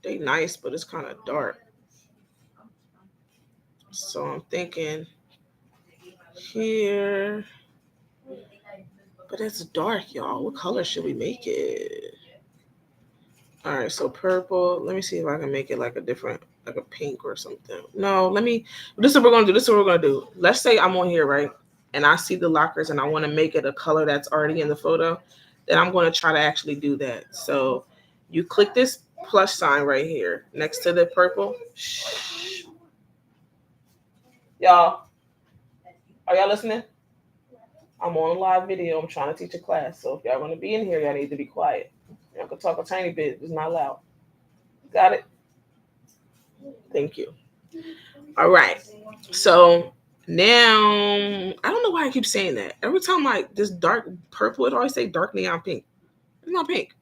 They nice, but it's kind of dark. So I'm thinking here, but it's dark, y'all. What color should we make it? All right, so purple. Let me see if I can make it like a different, like a pink or something. No, let me. This is what we're gonna do. This is what we're gonna do. Let's say I'm on here, right? And I see the lockers, and I want to make it a color that's already in the photo. Then I'm gonna try to actually do that. So you click this plus sign right here next to the purple. Shh. Y'all, are y'all listening? I'm on a live video. I'm trying to teach a class. So if y'all gonna be in here, y'all need to be quiet. Y'all can talk a tiny bit. It's not loud. Got it? Thank you. All right. So now I don't know why I keep saying that. Every time like this dark purple, it always say dark neon pink. It's not pink.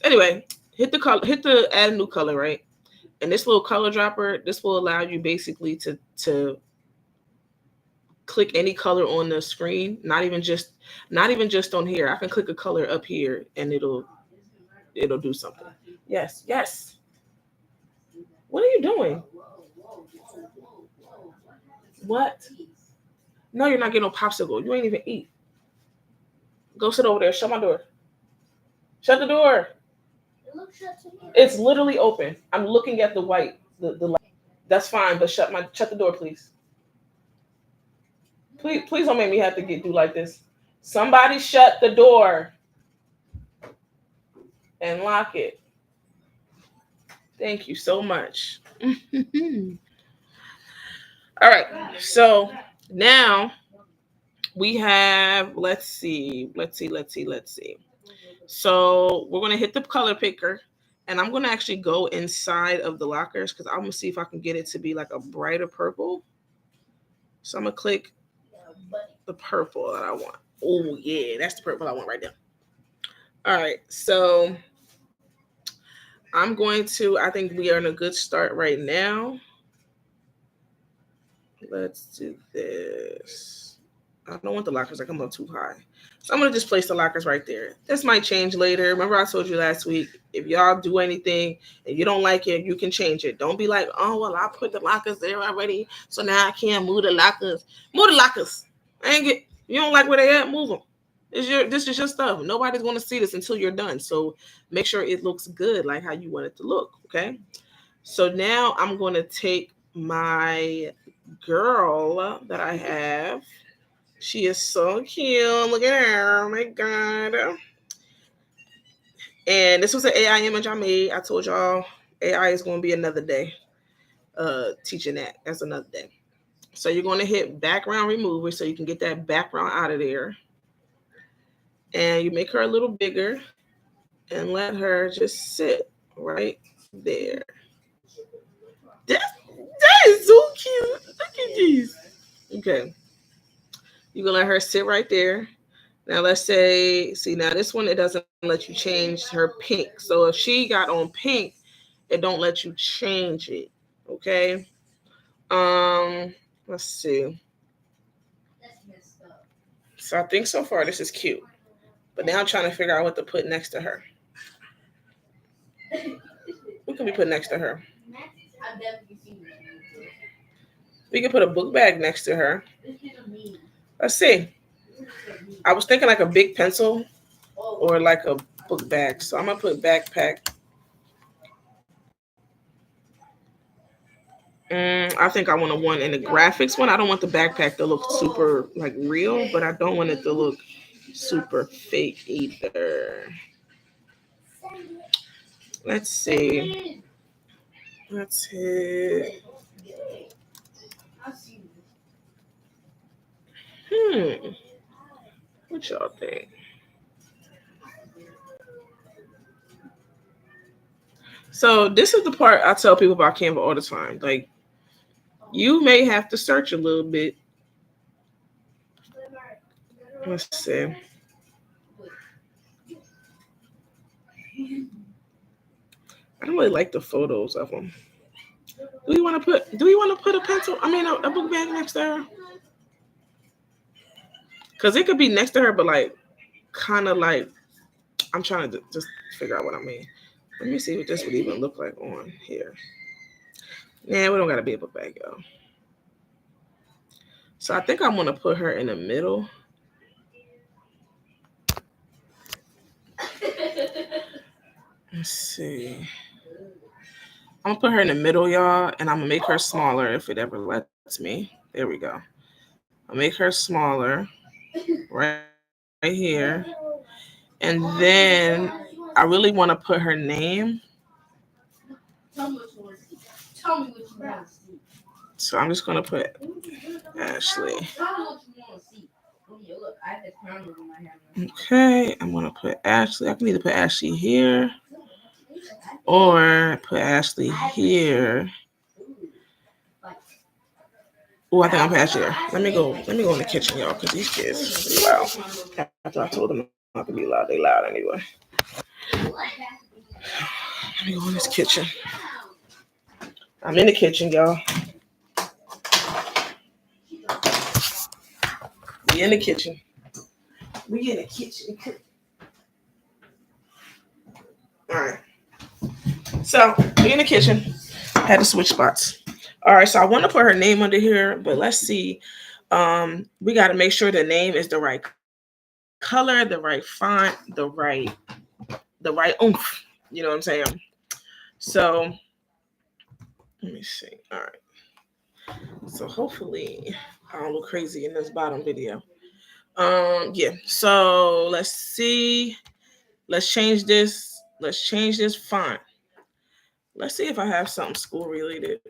Anyway, hit the color, hit the add a new color, right? And this little color dropper, this will allow you basically to click any color on the screen. Not even just on here. I can click a color up here and it'll do something. Yes, yes. What are you doing? What? No, you're not getting no popsicle. You ain't even eat. Go sit over there. Shut my door. Shut the door. It's literally open. I'm looking at the white. The light. That's fine, but shut the door, please. Please don't make me have to do like this. Somebody shut the door and lock it. Thank you so much. All right. So now we have, let's see. So we're going to hit the color picker and I'm going to actually go inside of the lockers because I'm going to see if I can get it to be like a brighter purple. So I'm going to click the purple that I want. Oh, yeah, that's the purple I want right now. All right. So I think we are in a good start right now. Let's do this. I don't want the lockers to come up too high. So I'm going to just place the lockers right there. This might change later. Remember I told you last week, if y'all do anything and you don't like it, you can change it. Don't be like, oh, well, I put the lockers there already, so now I can't move the lockers. Move the lockers. You don't like where they at, move them. This is your stuff. Nobody's going to see this until you're done. So make sure it looks good, like how you want it to look, okay? So now I'm going to take my girl that I have. She is so cute. Look at her. Oh my God. And this was an AI image I made. I told y'all AI is going to be another day. Teaching that. That's another day. So you're going to hit background remover so you can get that background out of there. And you make her a little bigger and let her just sit right there. That is so cute. Look at these. Okay. You're going to let her sit right there. Now let's say, see now this one, it doesn't let you change her pink. So if she got on pink, it don't let you change it. Okay. Let's see. So I think so far this is cute. But now I'm trying to figure out what to put next to her. What can we put next to her? We can put a book bag next to her. Let's see. I was thinking like a big pencil or like a book bag. So I'm gonna put backpack. I think I want a one in the graphics one. I don't want the backpack to look super like real, but I don't want it to look super fake either. Let's see. Let's hit. What y'all think? So this is the part I tell people about Canva all the time. Like, you may have to search a little bit. Let's see. I don't really like the photos of them. Do we want to put a pencil? I mean, a book bag next to her? Because it could be next to her, but like, kind of like, I'm trying to just figure out what I mean. Let me see what this would even look like on here. Nah, we don't got to be a book bag, yo. So I think I'm going to put her in the middle. Let's see. I'm going to put her in the middle, y'all, and I'm going to make her smaller if it ever lets me. There we go. I'll make her smaller right here. And then I really want to put her name. So I'm just going to put Ashley. Okay, I'm going to put Ashley. I can either put Ashley here or put Ashley here. Oh, I think I'm put Ashley here. Let me go in the kitchen, y'all, because these kids are loud. After I told them not to be loud, they loud anyway. Let me go in this kitchen. I'm in the kitchen, y'all. We in the kitchen. All right. So we in the kitchen. Had to switch spots. All right. So I want to put her name under here, but let's see. We got to make sure the name is the right color, the right font, the right oomph. You know what I'm saying? So let me see. All right. So hopefully I don't look crazy in this bottom video. Yeah. So let's see. Let's change this. Let's change this font. Let's see if I have something school related.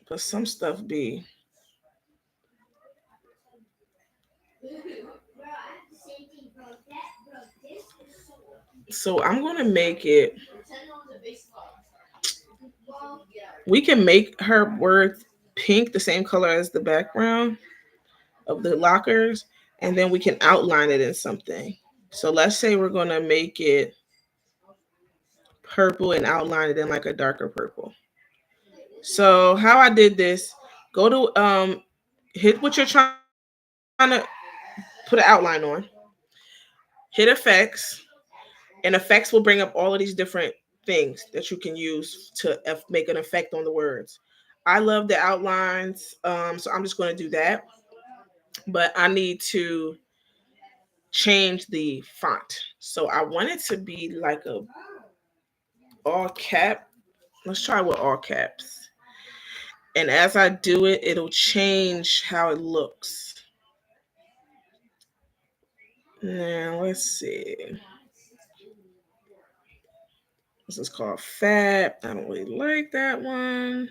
But some stuff be. So I'm gonna make it. We can make her words pink, the same color as the background of the lockers, and then we can outline it in something. So let's say we're gonna make it purple and outline it in like a darker purple. So how I did this, go to hit what you're trying to put an outline on, hit effects, and effects will bring up all of these different things that you can use to make an effect on the words. I love the outlines, so I'm just going to do that. But I need to change the font. So I want it to be like a all cap. Let's try with all caps. And as I do it, it'll change how it looks. Now let's see. This is called Fab. I don't really like that one.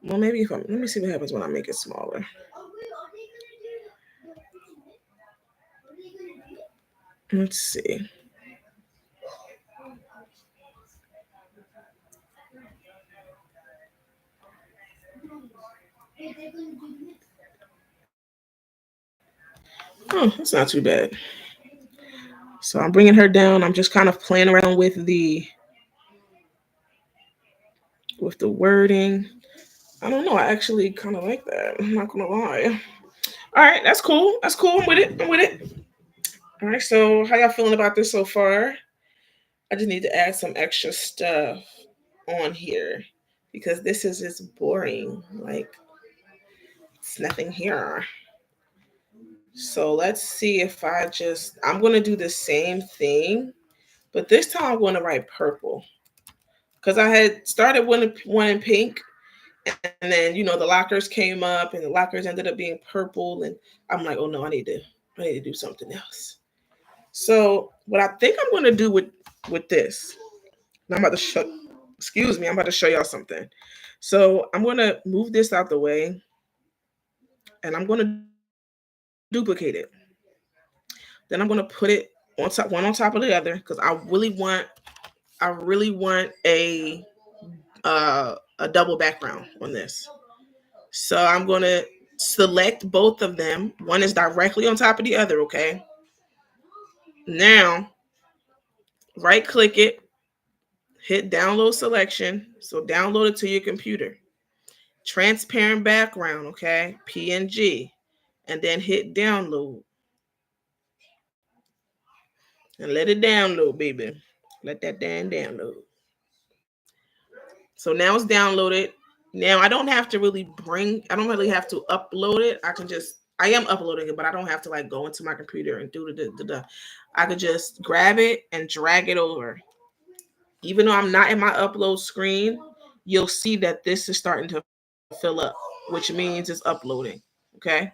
Well, maybe if let me see what happens when I make it smaller. Let's see. Oh, that's not too bad. So I'm bringing her down. I'm just kind of playing around with the wording. I don't know. I actually kind of like that. I'm not gonna lie. All right, that's cool. That's cool. I'm with it. I'm with it. All right. So how y'all feeling about this so far? I just need to add some extra stuff on here because this is just boring. Like it's nothing here. So let's see if I'm gonna do the same thing, but this time I'm gonna write purple because I had started one in pink, and then the lockers came up, and the lockers ended up being purple, and I'm like, oh no, I need to do something else. So what I think I'm gonna do with this, and I'm about to show. Excuse me, I'm about to show y'all something. So I'm gonna move this out the way, and I'm gonna duplicate it. Then I'm gonna put it one on top of the other because I really want a double background on this. So I'm gonna select both of them. One is directly on top of the other. Okay. Now right click it, hit download selection. So download it to your computer. Transparent background, okay? PNG. And then hit download. And let it download, baby. Let that damn download. So now it's downloaded. Now I don't really have to upload it. I am uploading it, but I don't have to like go into my computer and do the. I could just grab it and drag it over. Even though I'm not in my upload screen, you'll see that this is starting to fill up, which means it's uploading. Okay.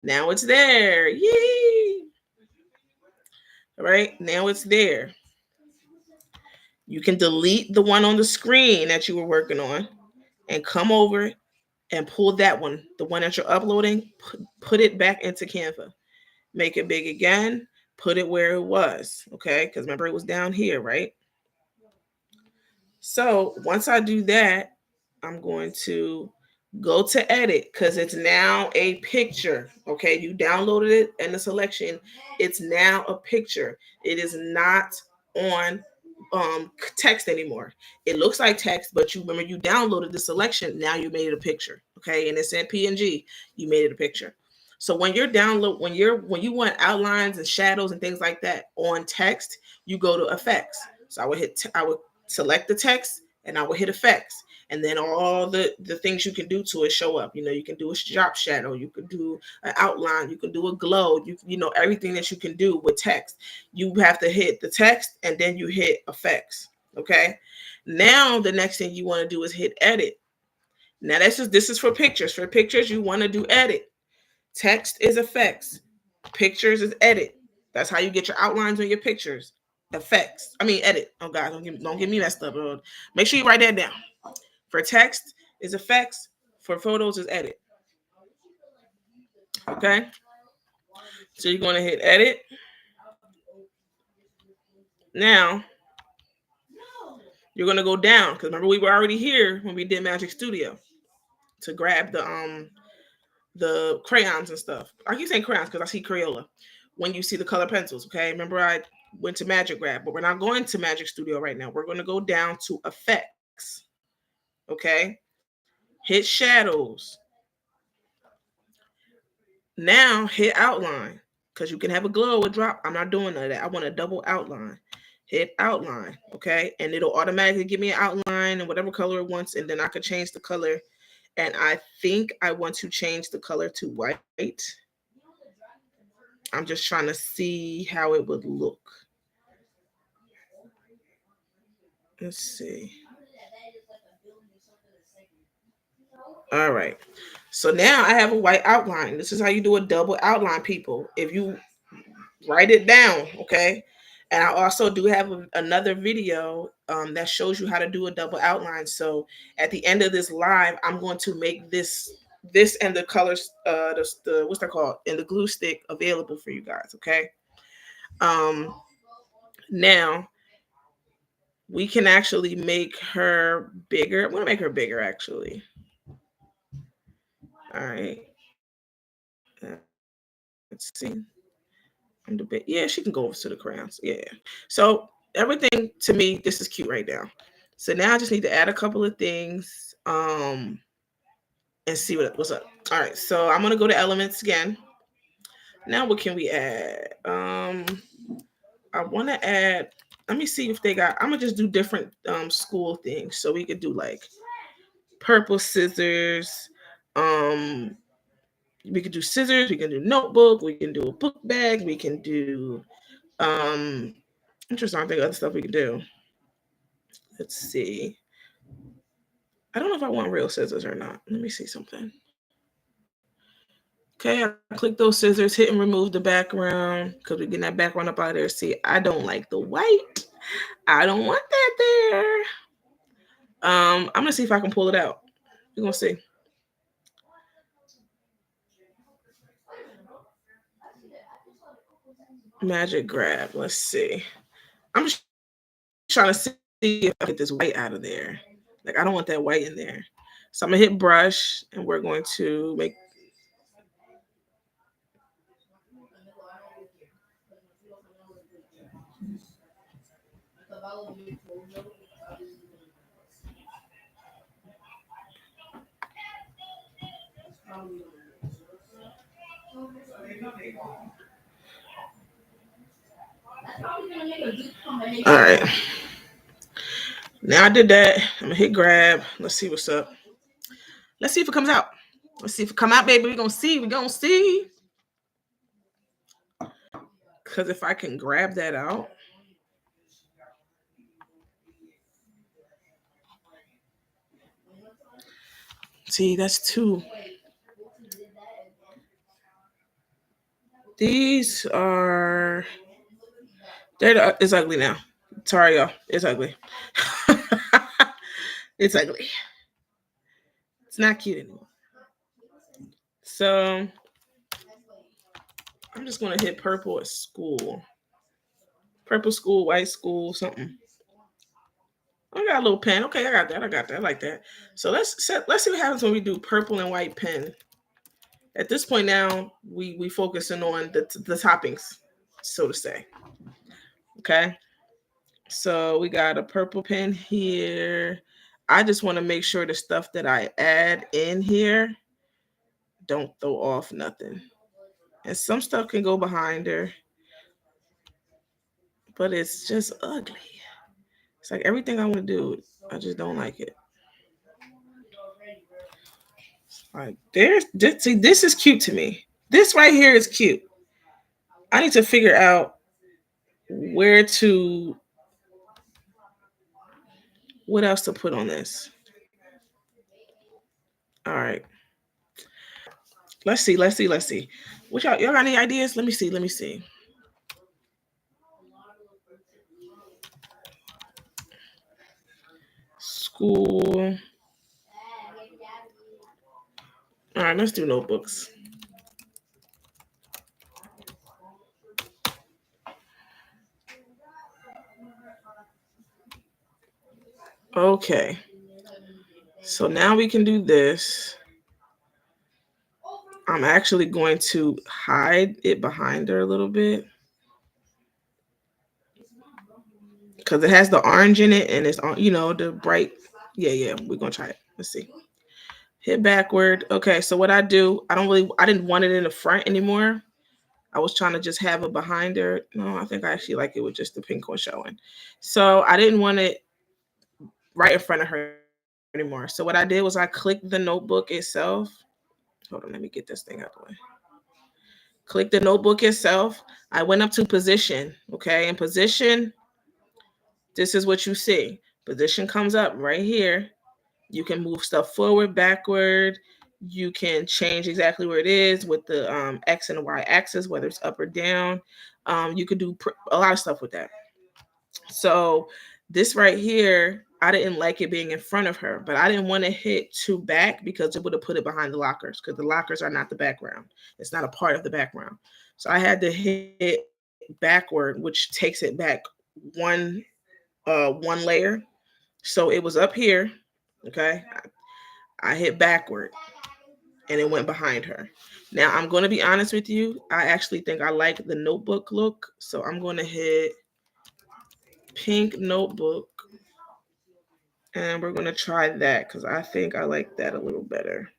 Now it's there. Yay! All right. Now it's there. You can delete the one on the screen that you were working on and come over and pull that one, the one that you're uploading, put it back into Canva. Make it big again, put it where it was, okay? Because remember it was down here, right? So once I do that, I'm going to go to edit because it's now a picture. Okay, you downloaded it and the selection, it's now a picture. It is not on text anymore. It looks like text, but you remember you downloaded the selection, now you made it a picture. Okay, and it's in PNG, you made it a picture. So when you want outlines and shadows and things like that on text, you go to effects. So I would select the text and I would hit effects, and then all the things you can do to it show up. You know, you can do a drop shadow, you can do an outline, you can do a glow, you know everything that you can do with text. You have to hit the text and then you hit effects. Okay, now the next thing you want to do is hit edit. Now this is for pictures. For pictures, you want to do edit. Text is effects, pictures is edit. That's how you get your outlines on your pictures. Effects. I mean edit. Oh God, don't give me that stuff. Make sure you write that down. For text is effects. For photos is edit. Okay. So you're going to hit edit. Now you're going to go down because remember we were already here when we did Magic Studio to grab the crayons and stuff. I keep saying crayons because I see Crayola when you see the color pencils. Okay. Remember I went to Magic Grab, but we're not going to Magic Studio right now. We're going to go down to effects. Okay. Hit shadows. Now hit outline because you can have a glow or drop. I'm not doing none of that. I want a double outline. Hit outline, okay? And it'll automatically give me an outline and whatever color it wants, and then I can change the color. And I think I want to change the color to white. I'm just trying to see how it would look. Let's see. All right. So now I have a white outline. This is how you do a double outline, people. If you write it down, okay? And I also do have another video that shows you how to do a double outline. So at the end of this live, I'm going to make this and the colors, the what's that called, and the glue stick available for you guys, okay? Um, Now we can actually make her bigger. I'm gonna make her bigger actually. All right. Let's see. Yeah, she can go over to the crayons. Yeah. So everything to me, this is cute right now. So now I just need to add a couple of things and see what's up. All right. So I'm gonna go to elements again. Now what can we add? I want to add. Let me see if they got. I'm gonna just do different school things. So we could do like purple scissors. Um, we could do scissors. We can do notebook. We can do a book bag. We can do um I'm just trying to think of other stuff we can do. Let's see. I don't know if I want real scissors or not. Let me see something. Okay, I click those scissors, hit and remove the background because we're getting that background up out of there. See, I don't like the white. I don't want that there. I'm gonna see if I can pull it out. We're gonna see. Magic grab. Let's see. I'm just trying to see if I can get this white out of there. Like I don't want that white in there. So I'm gonna hit brush and we're going to make All right. Now I did that. I'm gonna hit grab. Let's see what's up. Let's see if it comes out. Let's see if it come out, baby. We're gonna see. We're gonna see. Cause if I can grab that out. See, that's two. These are it's ugly now. Sorry, y'all. It's ugly. It's ugly. It's not cute anymore. So I'm just gonna hit purple at school. Purple school, white school, something. I got a little pen. Okay, I got that. I got that. I like that. So let's see what happens when we do purple and white pen. At this point now, we focusing on the toppings, so to say. Okay. So we got a purple pen here. I just want to make sure the stuff that I add in here don't throw off nothing. And some stuff can go behind her, but it's just ugly. It's like everything I want to do, I just don't like it. Like see, this is cute to me. This right here is cute. I need to figure out where to what else to put on this. All right. Let's see. Let's see. Let's see. What y'all got any ideas? Let me see. Let me see. School. All right, let's do notebooks. Okay. So now we can do this. I'm actually going to hide it behind her a little bit because it has the orange in it and it's on, the bright. Yeah, we're going to try it. Let's see. Hit backward. Okay, so what I do, I didn't want it in the front anymore. I was trying to just have it behind her. No, I think I actually like it with just the pink one showing. So I didn't want it right in front of her anymore. So what I did was I clicked the notebook itself. Hold on, let me get this thing out of the way. Click the notebook itself. I went up to position. Okay, in position, this is what you see. Position comes up right here. You can move stuff forward, backward. You can change exactly where it is with the X and Y axis, whether it's up or down. You could do a lot of stuff with that. So this right here, I didn't like it being in front of her, but I didn't want to hit to back because it would have put it behind the lockers because the lockers are not the background. It's not a part of the background. So I had to hit backward, which takes it back one one layer. So it was up here. Okay. I hit backward and it went behind her. Now I'm going to be honest with you. I actually think I like the notebook look. So I'm going to hit pink notebook and we're going to try that because I think I like that a little better.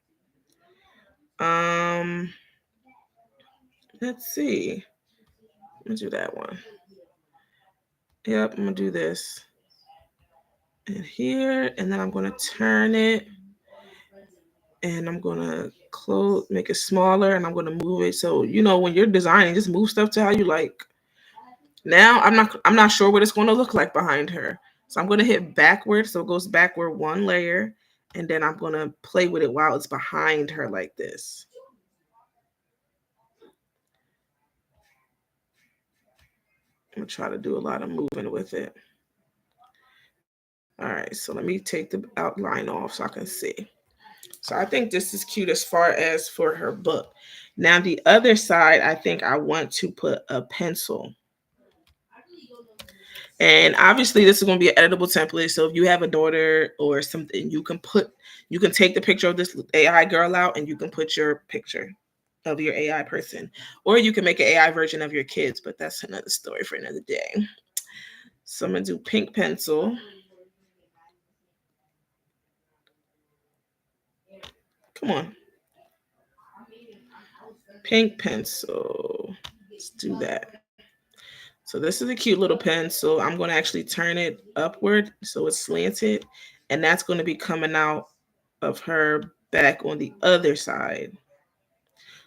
Let's see. I'm going to do that one. Yep, I'm going to do this. And here, and then I'm going to turn it and I'm going to make it smaller and I'm going to move it. So, when you're designing, just move stuff to how you like. Now I'm not sure what it's going to look like behind her. So I'm going to hit backward. So it goes backward one layer. And then I'm going to play with it while it's behind her like this. I'm going to try to do a lot of moving with it. All right. So let me take the outline off so I can see. So I think this is cute as far as for her book. Now the other side, I think I want to put a pencil. And obviously this is going to be an editable template. So if you have a daughter or something, you can take the picture of this AI girl out and you can put your picture of your AI person. Or you can make an AI version of your kids, but that's another story for another day. So I'm gonna do pink pencil. Come on. Pink pencil. Let's do that. So this is a cute little pencil. I'm going to actually turn it upward so it's slanted. And that's going to be coming out of her back on the other side.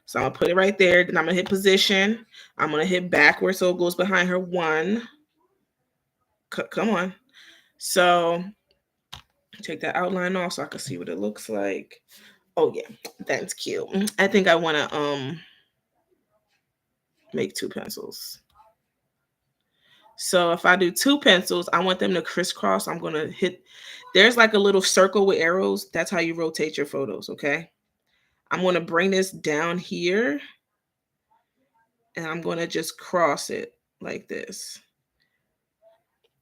So I'm going to put it right there. Then I'm going to hit position. I'm going to hit backward so it goes behind her one. Come on. So take that outline off so I can see what it looks like. Oh yeah, that's cute. I think I want to make two pencils. So if I do two pencils, I want them to crisscross. I'm going to hit, there's like a little circle with arrows. That's how you rotate your photos, okay? I'm going to bring this down here and I'm going to just cross it like this.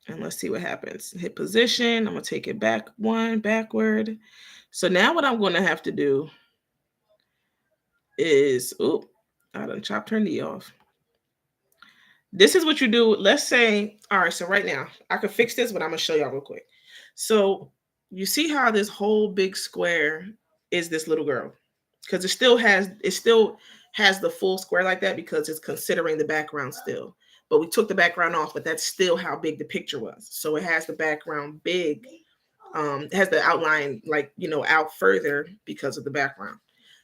And let's see what happens. Hit position. I'm going to take it back one, backward. So now what I'm going to have to do is, I done chopped her knee off. This is what you do. Let's say, all right, so right now, I can fix this, but I'm going to show y'all real quick. So you see how this whole big square is this little girl? Because it still has the full square like that because it's considering the background still. But we took the background off, but that's still how big the picture was. So it has the background big. It has the outline like, out further because of the background.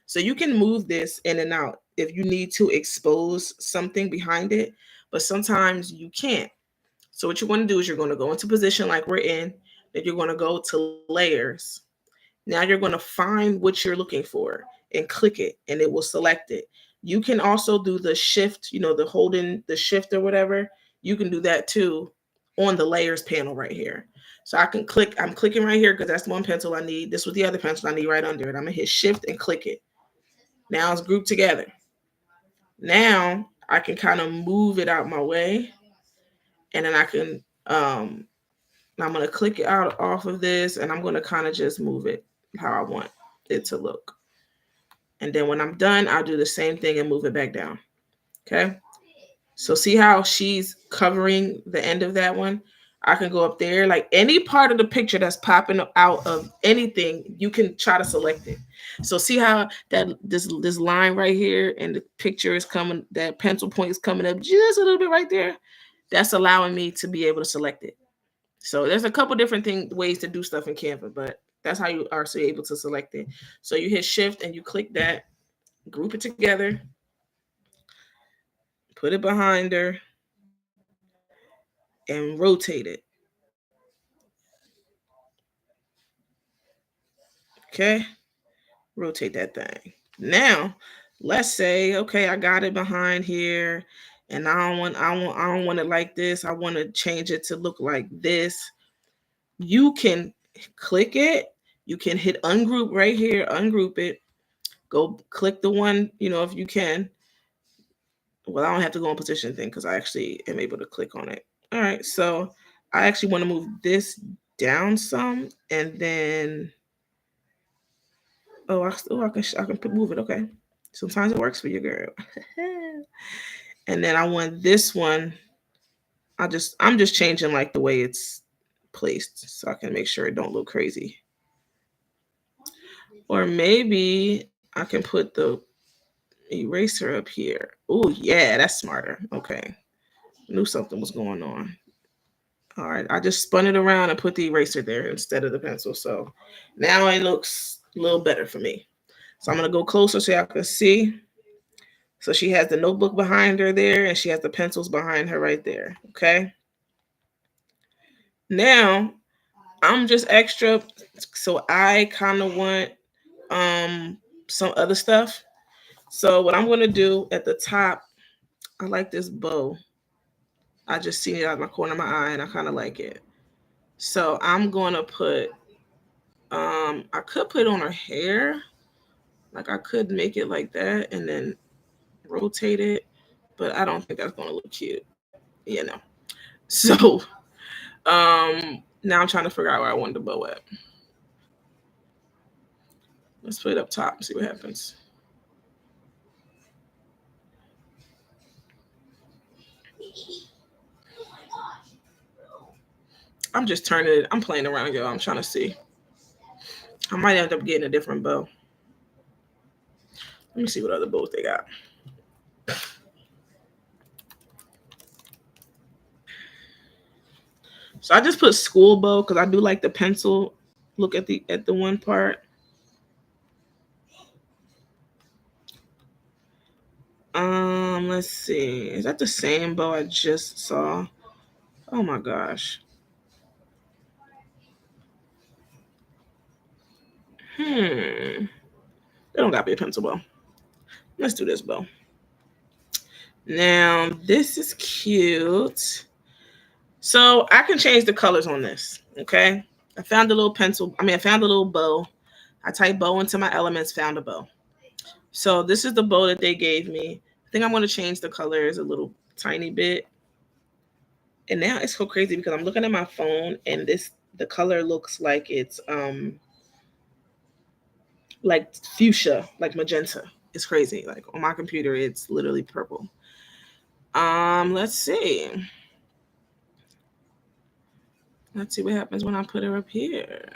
So you can move this in and out if you need to expose something behind it, but sometimes you can't. So what you want to do is you're going to go into position like we're in, then you're going to go to layers. Now you're going to find what you're looking for and click it and it will select it. You can also do the shift, the holding the shift or whatever. You can do that too on the layers panel right here. So I'm clicking right here because that's the one pencil I need. This was the other pencil I need right under it. I'm going to hit shift and click it. Now it's grouped together. Now I can kind of move it out my way and then I can, I'm going to click it out off of this and I'm going to kind of just move it how I want it to look. And then when I'm done, I'll do the same thing and move it back down. Okay. So see how she's covering the end of that one? I can go up there, like any part of the picture that's popping out of anything, you can try to select it. So see how that this line right here and the picture is coming, that pencil point is coming up just a little bit right there. That's allowing me to be able to select it. So there's a couple different ways to do stuff in Canva, but that's how you are able to select it. So you hit shift and you click that, group it together, put it behind her, and rotate it. Okay, rotate that thing. Now, let's say, okay, I got it behind here, and I don't want it like this. I want to change it to look like this. You can click it. You can hit ungroup right here, ungroup it. Go click the one, if you can. Well, I don't have to go in position thing because I actually am able to click on it. All right, so I actually want to move this down some, and then I can move it. Okay, sometimes it works for you, girl. And then I want this one. I'm just changing like the way it's placed so I can make sure it don't look crazy. Or maybe I can put the eraser up here. Oh yeah, that's smarter. Okay, knew something was going on. All right, I just spun it around and put the eraser there instead of the pencil. So now it looks a little better for me. So I'm gonna go closer so y'all can see. So she has the notebook behind her there and she has the pencils behind her right there, okay? Now, I'm just extra, so I kind of want some other stuff. So what I'm gonna do at the top, I like this bow. I just see it out of my corner of my eye and I kind of like it. So I'm gonna put I could put it on her hair. Like I could make it like that and then rotate it, but I don't think that's gonna look cute, So now I'm trying to figure out where I want the bow at. Let's put it up top and see what happens. I'm just turning it. I'm playing around, y'all. I'm trying to see. I might end up getting a different bow. Let me see what other bows they got. So I just put school bow because I do like the pencil look at the one part. Let's see. Is that the same bow I just saw? Oh my gosh. They don't got to be a pencil bow. Let's do this bow. Now this is cute. So I can change the colors on this. Okay. I found a little pencil. I found a little bow. I typed bow into my elements, found a bow. So this is the bow that they gave me. I think I'm going to change the colors a little tiny bit. And now it's so crazy because I'm looking at my phone and the color looks like it's like fuchsia, like magenta. It's crazy. Like on my computer, it's literally purple. Let's see. Let's see what happens when I put her up here.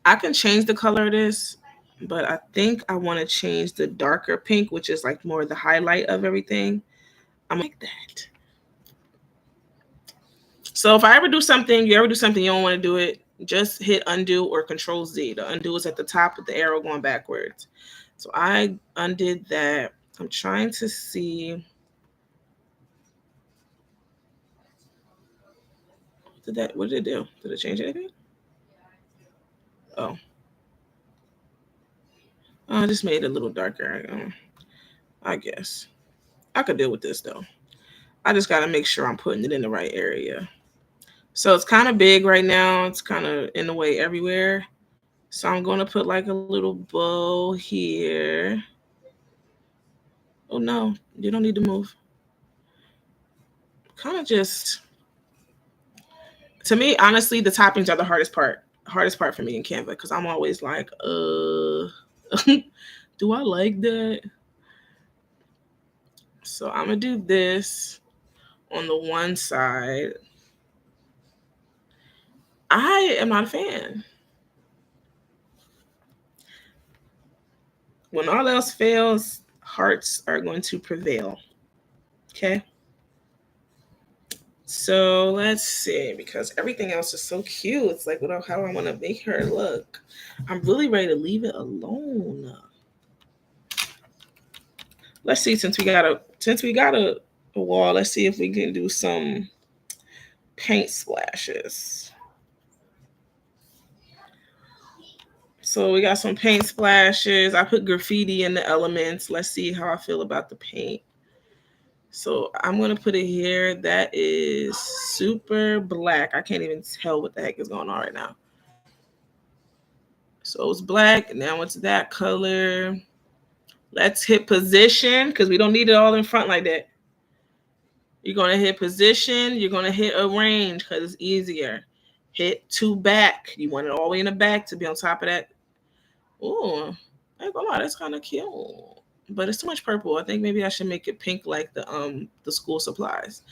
I can change the color of this, but I think I want to change the darker pink, which is like more the highlight of everything. I'm like that. So if I ever do something, you don't want to do it, just hit undo or control Z. The undo is at the top with the arrow going backwards. So I undid that. I'm trying to see. What did it do? Did it change anything? Oh. I just made it a little darker. I guess. I could deal with this though. I just got to make sure I'm putting it in the right area. So it's kind of big right now. It's kind of in the way everywhere. So I'm going to put like a little bow here. Oh no, you don't need to move. Kind of just, to me, honestly, the toppings are the hardest part. Hardest part for me in Canva because I'm always like, do I like that? So I'm gonna do this on the one side. I am not a fan. When all else fails, hearts are going to prevail. Okay. So let's see, because everything else is so cute. It's like, how I want to make her look. I'm really ready to leave it alone. Let's see, since we got a wall, let's see if we can do some paint splashes. So we got some paint splashes. I put graffiti in the elements. Let's see how I feel about the paint. So I'm going to put it here. That is super black. I can't even tell what the heck is going on right now. So it's black. Now it's that color. Let's hit position because we don't need it all in front like that. You're going to hit position. You're going to hit arrange because it's easier. Hit to back. You want it all the way in the back to be on top of that. Oh, I ain't gonna lie, that's kind of cute. But it's too much purple. I think maybe I should make it pink like the school supplies.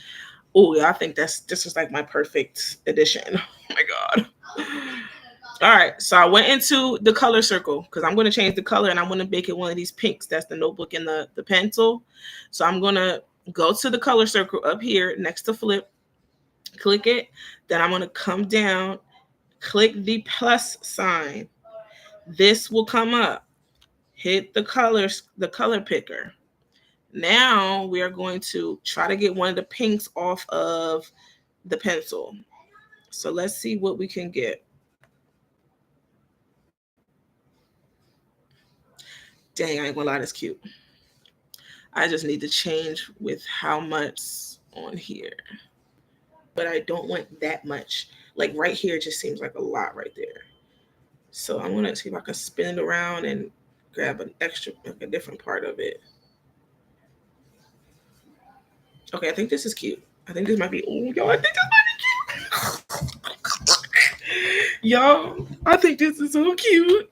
Oh yeah, I think this is like my perfect addition. Oh my god. All right, so I went into the color circle because I'm going to change the color and I want to make it one of these pinks. That's the notebook and the pencil. So I'm going to go to the color circle up here next to flip, click it. Then I'm going to come down, click the plus sign. This will come up. Hit the color picker. Now we are going to try to get one of the pinks off of the pencil. So let's see what we can get. Dang, I ain't gonna lie, that's cute. I just need to change with how much on here. But I don't want that much. Like right here just seems like a lot right there. So I'm gonna see if I can spin it around and grab an extra, like a different part of it. Okay, I think this is cute. I think this might be, oh, y'all, I think this might be cute. Y'all, I think this is so cute.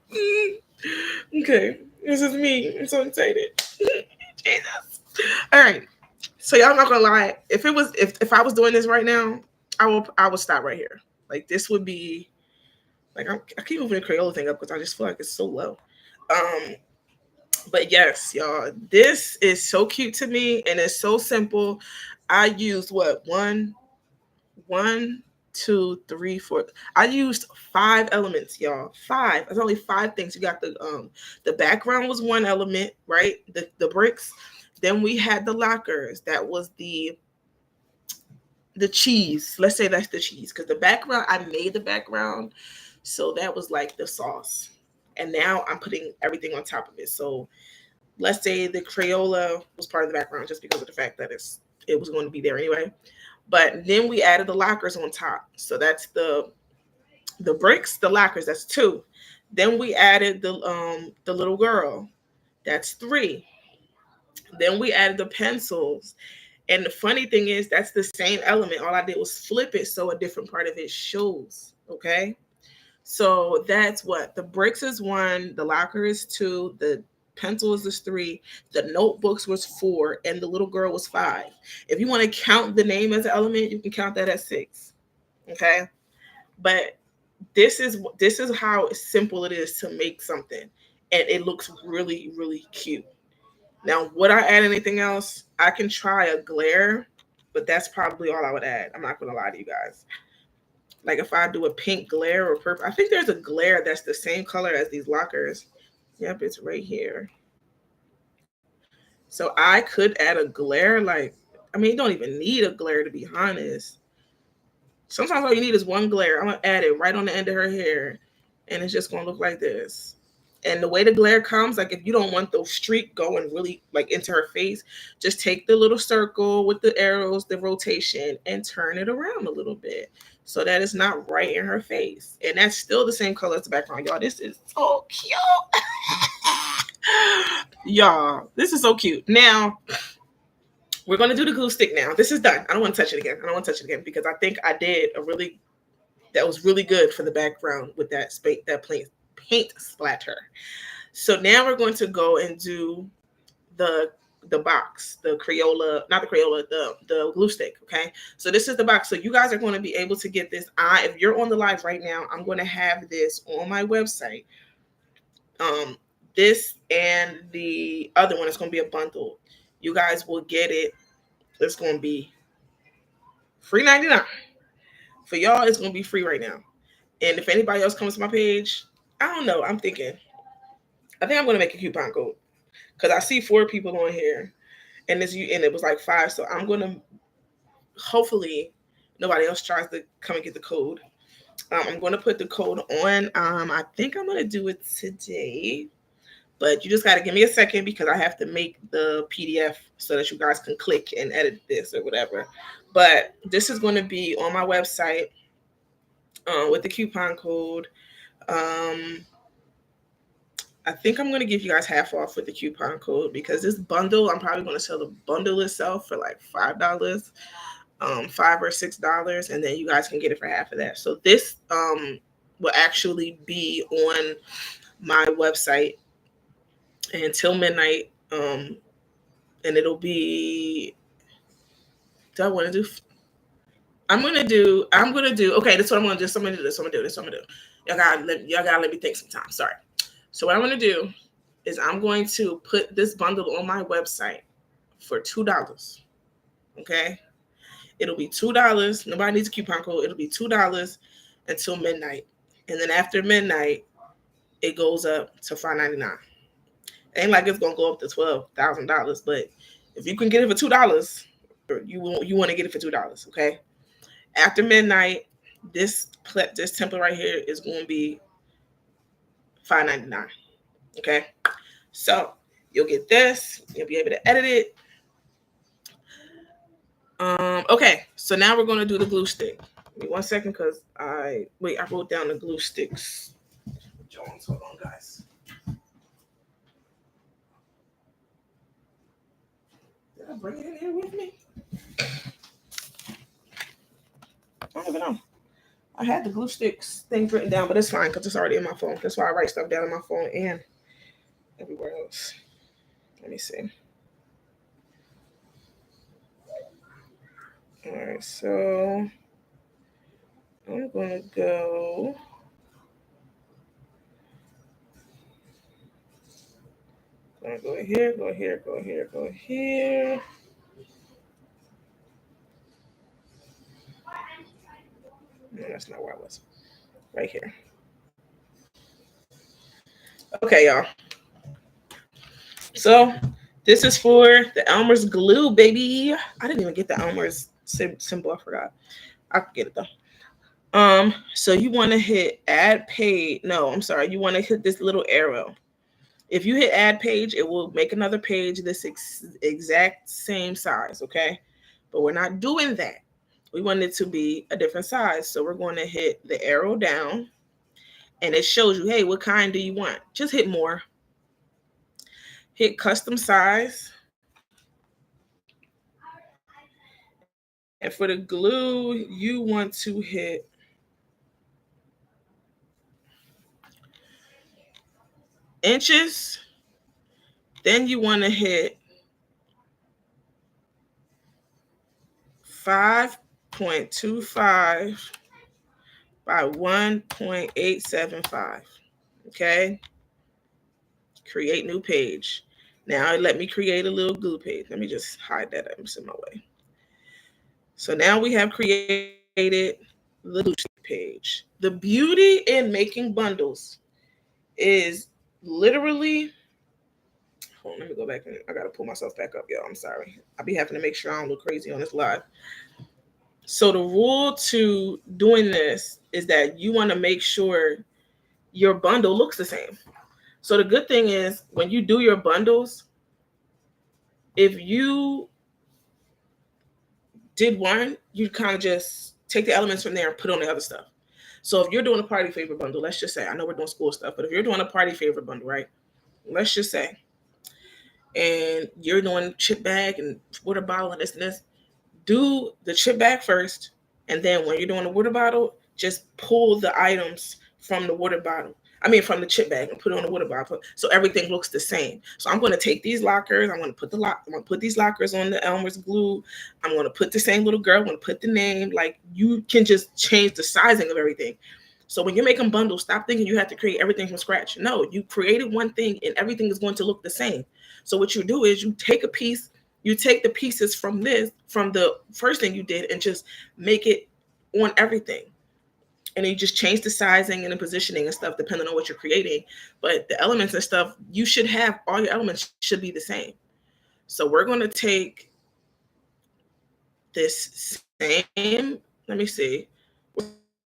Okay, this is me. I'm so excited. Jesus. All right. So y'all not gonna lie. If I was doing this right now, I will stop right here. Like this would be like I keep moving the Crayola thing up because I just feel like it's so low. But yes, y'all, this is so cute to me and it's so simple. I used what one, two, three, four. I used 5 elements, y'all. 5. There's only 5 things. You got the background was one element, right? The bricks. Then we had the lockers. That was the cheese. Let's say that's the cheese because the background I made the background, so that was like the sauce. And now I'm putting everything on top of it. So let's say the Crayola was part of the background just because of the fact that it was going to be there anyway. But then we added the lockers on top. So that's the bricks, the lockers, that's 2. Then we added the little girl. That's 3. Then we added the pencils. And the funny thing is that's the same element. All I did was flip it so a different part of it shows. Okay. So that's what the bricks is 1, the locker is 2, the pencils is 3, the notebooks was 4, and the little girl was 5. If you want to count the name as an element, you can count that as 6. Okay, but this is how simple it is to make something, and it looks really really cute. Now, would I add anything else? I can try a glare, but that's probably all I would add. I'm not gonna lie to you guys. Like if I do a pink glare or purple, I think there's a glare that's the same color as these lockers. Yep, it's right here. So I could add a glare. Like, I mean, you don't even need a glare to be honest. Sometimes all you need is one glare. I'm gonna add it right on the end of her hair, and it's just gonna look like this. And the way the glare comes, like if you don't want those streak going really like into her face, just take the little circle with the arrows, the rotation, and turn it around a little bit so that it's not right in her face. And that's still the same color as the background, y'all. This is so cute. Y'all, this is so cute. Now, we're going to do the glue stick now. This is done. I don't want to touch it again. I don't want to touch it again because I think I did that was really good for the background with that paint splatter. So now we're going to go and do the box, the Crayola, not the Crayola, the glue stick. Okay. So this is the box. So you guys are going to be able to get this. If you're on the live right now, I'm going to have this on my website. This and the other one is going to be a bundle. You guys will get it. It's going to be free 99 for y'all. It's going to be free right now. And if anybody else comes to my page, I don't know. I think I'm going to make a coupon code because I see 4 people on here, and it was like 5. So I'm going to hopefully nobody else tries to come and get the code. I'm going to put the code on. I think I'm going to do it today. But you just got to give me a second because I have to make the PDF so that you guys can click and edit this or whatever. But this is going to be on my website with the coupon code. I think I'm going to give you guys half off with the coupon code because this bundle, I'm probably going to sell the bundle itself for like $5, $5 or $6, and then you guys can get it for half of that. So this will actually be on my website until midnight. And it'll be. Do I want to do? I'm gonna do. Okay, that's what I'm gonna do. So I'm gonna do this. I'm gonna do this. I'm gonna do. Y'all gotta let me think some time. Sorry. So what I'm gonna do is I'm going to put this bundle on my website for $2. Okay, it'll be $2. Nobody needs a coupon code. It'll be $2 until midnight, and then after midnight, it goes up to $5.99. Ain't like it's gonna go up to $12,000, but if you can get it for $2, you want to get it for $2. Okay. After midnight, this template right here is going to be $5.99. Okay. So you'll get this. You'll be able to edit it. Okay. So now we're going to do the glue stick. Give me 1 second because I wrote down the glue sticks. Jones, hold on, guys. Did I bring it in here with me? I don't even know. I had the glue sticks things written down, but it's fine because it's already in my phone. That's why I write stuff down on my phone and everywhere else. Let me see. All right, so I'm gonna go. Gonna go here, go here, go here, go here. No, that's not where I was. Right here. Okay, y'all. So this is for the Elmer's glue, baby. I didn't even get the Elmer's symbol. I forgot. I could get it though. So you want to hit add page. No, I'm sorry. You want to hit this little arrow. If you hit add page, it will make another page this exact same size, okay? But we're not doing that. We want it to be a different size. So we're going to hit the arrow down and it shows you, hey, what kind do you want? Just hit more. Hit custom size. And for the glue, you want to hit inches. Then you want to hit 5.25 by 1.875. Okay. Create new page. Now let me create a little glue page. Let me just hide that. It's in my way. So now we have created the glue page. The beauty in making bundles is literally. Hold on, let me go back and I gotta pull myself back up, y'all. I'm sorry. I'll be having to make sure I don't look crazy on this live. So the rule to doing this is that you want to make sure your bundle looks the same. So the good thing is when you do your bundles, if you did one, you kind of just take the elements from there and put on the other stuff. So if you're doing a party favor bundle, let's just say, I know we're doing school stuff, but if you're doing a party favor bundle, right? Let's just say, and you're doing chip bag and water bottle and this, do the chip bag first. And then when you're doing the water bottle, just pull the items from the water bottle. From the chip bag and put it on the water bottle. So everything looks the same. So I'm going to take these lockers. I'm going to put these lockers on the Elmer's glue. I'm going to put the same little girl. I'm going to put the name. Like you can just change the sizing of everything. So when you're making bundles, stop thinking you have to create everything from scratch. No, you created one thing and everything is going to look the same. So what you do is you take a piece, you take the pieces from the first thing you did and just make it on everything. And you just change the sizing and the positioning and stuff depending on what you're creating. But the elements and stuff, you should have, all your elements should be the same. So we're going to take this same, let me see,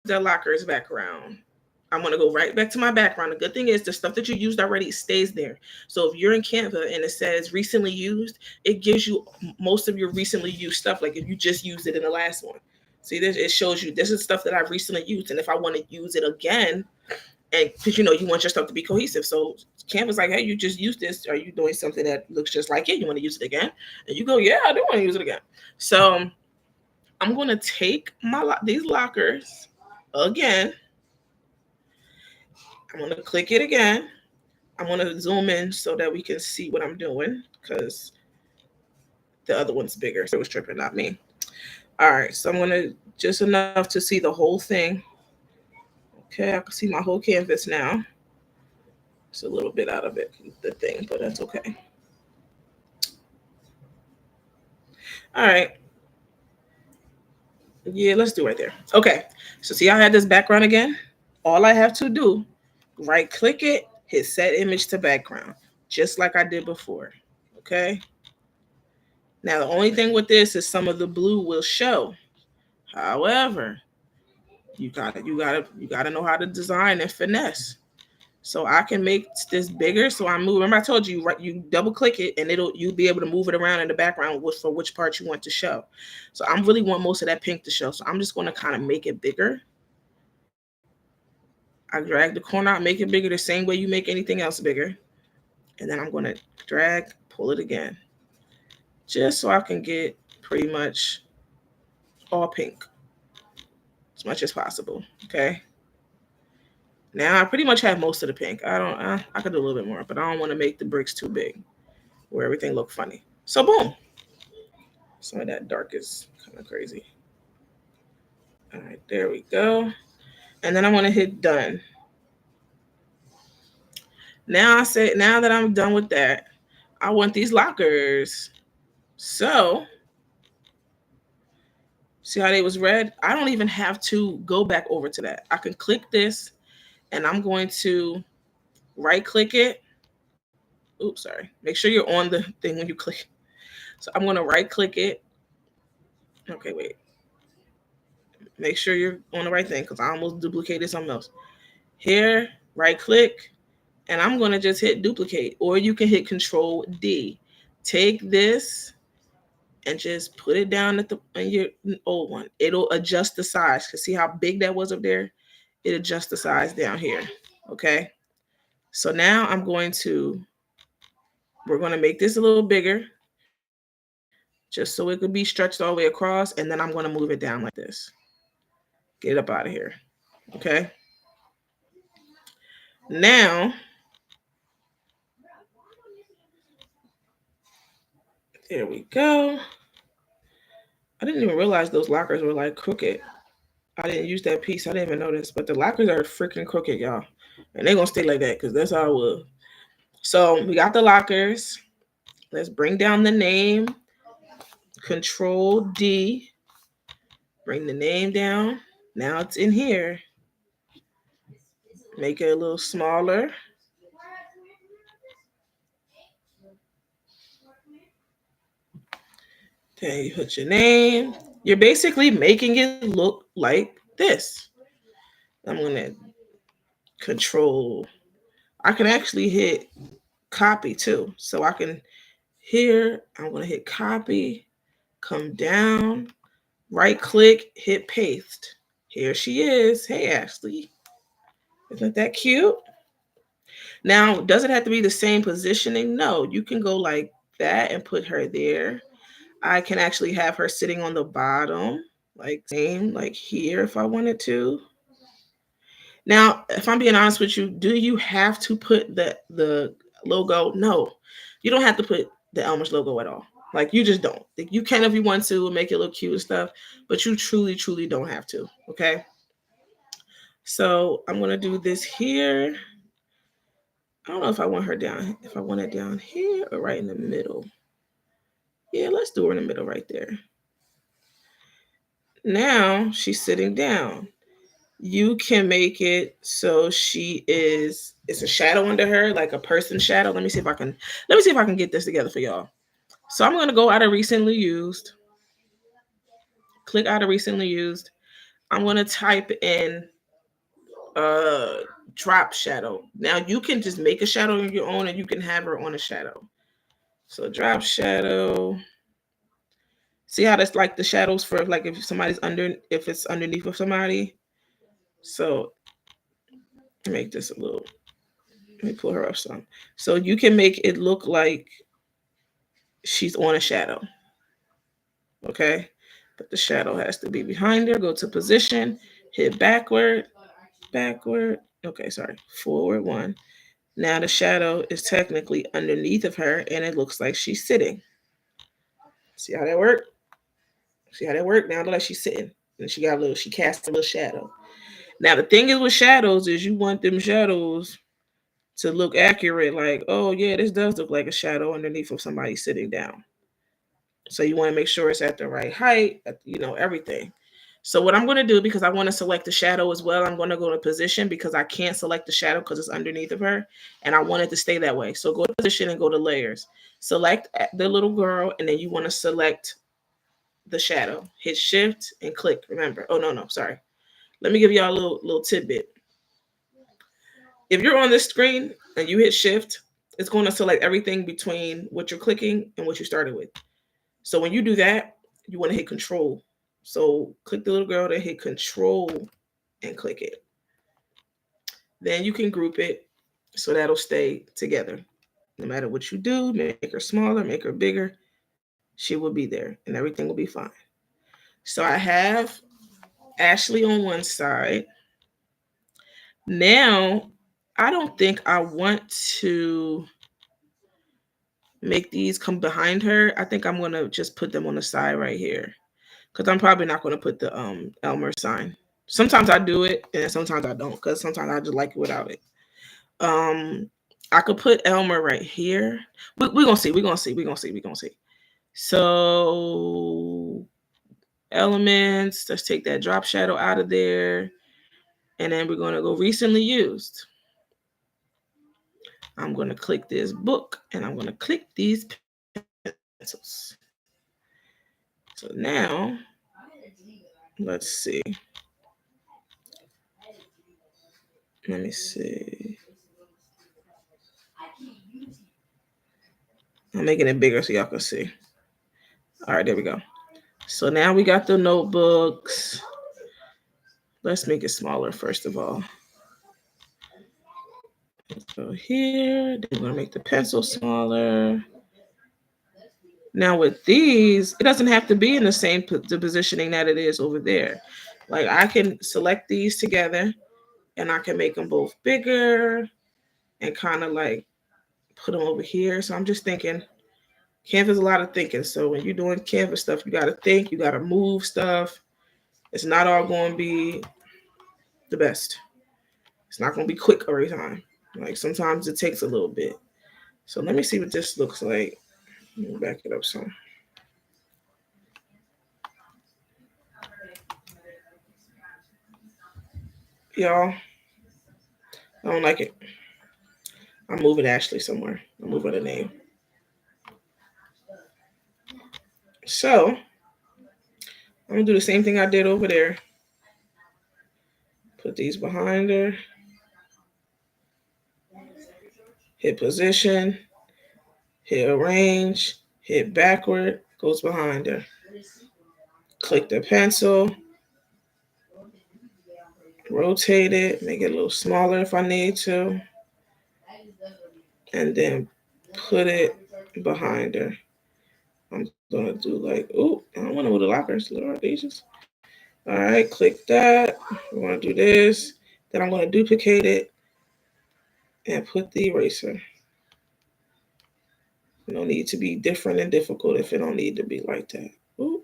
the locker's background. I'm going to go right back to my background. The good thing is the stuff that you used already stays there. So if you're in Canva and it says recently used, it gives you most of your recently used stuff. Like if you just used it in the last one. See, this, it shows you this is stuff that I've recently used. And if I want to use it again, and because you want your stuff to be cohesive. So Canva's like, hey, you just used this. Are you doing something that looks just like it? You want to use it again? And you go, yeah, I do want to use it again. So I'm going to take these lockers again. I'm going to click it again. I'm going to zoom in so that we can see what I'm doing because the other one's bigger. So it was tripping, not me. All right. So I'm going to just enough to see the whole thing. Okay. I can see my whole canvas now. It's a little bit out of it, the thing, but that's okay. All right. Yeah, let's do right there. Okay. So see, I had this background again. All I have to do, right click it, hit set image to background, just like I did before. Okay. Now the only thing with this is some of the blue will show. However, you gotta know how to design and finesse. So I can make this bigger. So I move. Remember I told you, right? You double click it and you'll be able to move it around in the background for which part you want to show. So I really want most of that pink to show. So I'm just going to kind of make it bigger. I drag the corner out, make it bigger the same way you make anything else bigger. And then I'm going to drag, pull it again. Just so I can get pretty much all pink as much as possible. Okay. Now I pretty much have most of the pink. I could do a little bit more, but I don't want to make the bricks too big where everything look funny. So boom. Some of that dark is kind of crazy. All right, there we go. And then I want to hit done. Now that I'm done with that, I want these lockers. So see how they was red? I don't even have to go back over to that. I can click this and I'm going to right click it. Oops, sorry. Make sure you're on the thing when you click. So I'm going to right click it. Okay, wait. Make sure you're on the right thing because I almost duplicated something else. Here, right click, and I'm going to just hit duplicate, or you can hit Control D. Take this and just put it down at the on your old one. It'll adjust the size. Cause see how big that was up there? It adjusts the size down here. Okay. So now we're going to make this a little bigger just so it could be stretched all the way across. And then I'm going to move it down like this. Get it up out of here. Okay. Now, there we go. I didn't even realize those lockers were like crooked. I didn't use that piece. I didn't even notice. But the lockers are freaking crooked, y'all. And they're going to stay like that because that's how it was. So we got the lockers. Let's bring down the name. Control D. Bring the name down. Now it's in here. Make it a little smaller. Then you put your name. You're basically making it look like this. I'm going to control. I can actually hit copy too. So I can here, I'm going to hit copy, come down, right click, hit paste. Here she is. Hey, Ashley. Isn't that cute? Now, does it have to be the same positioning? No, you can go like that and put her there. I can actually have her sitting on the bottom, like same, like here if I wanted to. Now, if I'm being honest with you, do you have to put the logo? No, you don't have to put the Elmer's logo at all. Like you just don't. Like, you can if you want to make it look cute and stuff, but you truly, truly don't have to. Okay. So I'm gonna do this here. I don't know if I want her down, if I want it down here or right in the middle. Yeah, let's do her in the middle right there. Now she's sitting down. You can make it so it's a shadow under her, like a person shadow. Let me see if I can get this together for y'all. So I'm gonna go out of recently used. Click out of recently used. I'm gonna type in uh drop shadow. Now you can just make a shadow on your own and you can have her on a shadow. So drop shadow. See how that's like the shadows for like if it's underneath of somebody. So make this a little. Let me pull her up some. So you can make it look like she's on a shadow. Okay, but the shadow has to be behind her. Go to position, hit backward, backward. Okay, sorry, forward one. Now the shadow is technically underneath of her, and it looks like she's sitting. See how that worked? See how that worked? Now it looks like she's sitting, and she cast a little shadow. Now the thing is with shadows is you want them shadows to look accurate. Like, oh yeah, this does look like a shadow underneath of somebody sitting down. So you want to make sure it's at the right height, everything. So what I'm going to do, because I want to select the shadow as well, I'm going to go to position because I can't select the shadow because it's underneath of her. And I want it to stay that way. So go to position and go to layers. Select the little girl, and then you want to select the shadow. Hit shift and click, remember. Oh, no, sorry. Let me give y'all a little tidbit. If you're on this screen and you hit shift, it's going to select everything between what you're clicking and what you started with. So when you do that, you want to hit control. So click the little girl to hit control and click it. Then you can group it so that'll stay together. No matter what you do, make her smaller, make her bigger, she will be there and everything will be fine. So I have Ashley on one side. Now, I don't think I want to make these come behind her. I think I'm going to just put them on the side right here. because I'm probably not going to put the Elmer sign. Sometimes I do it, and sometimes I don't, because sometimes I just like it without it. I could put Elmer right here. We're gonna see. We're gonna see. We're gonna see. We're gonna see. So elements. Let's take that drop shadow out of there, and then we're gonna go recently used. I'm gonna click this book, and I'm gonna click these pencils. So now, let's see. Let me see. I'm making it bigger so y'all can see. All right, there we go. So now we got the notebooks. Let's make it smaller first of all. So here, then we're gonna make the pencil smaller. Now with these, it doesn't have to be in the same the positioning that it is over there. Like I can select these together and I can make them both bigger and kind of like put them over here. So I'm just thinking, Canva's a lot of thinking. So when you're doing Canva stuff, you got to think, you got to move stuff. It's not all going to be the best. It's not going to be quick every time. Like sometimes it takes a little bit. So let me see what this looks like. Let me back it up some. Y'all, I don't like it. I'm moving Ashley somewhere. I'm moving a name. So I'm gonna do the same thing I did over there. Put these behind her. Hit position. Hit arrange. Hit backward. Goes behind her. Click the pencil. Rotate it. Make it a little smaller if I need to. And then put it behind her. I'm gonna do like, oh, I don't want to move the lockers, Lord Jesus. All right, click that. We want to do this. Then I'm going to duplicate it and put the eraser. It don't need to be different and difficult if it don't need to be like that. Ooh.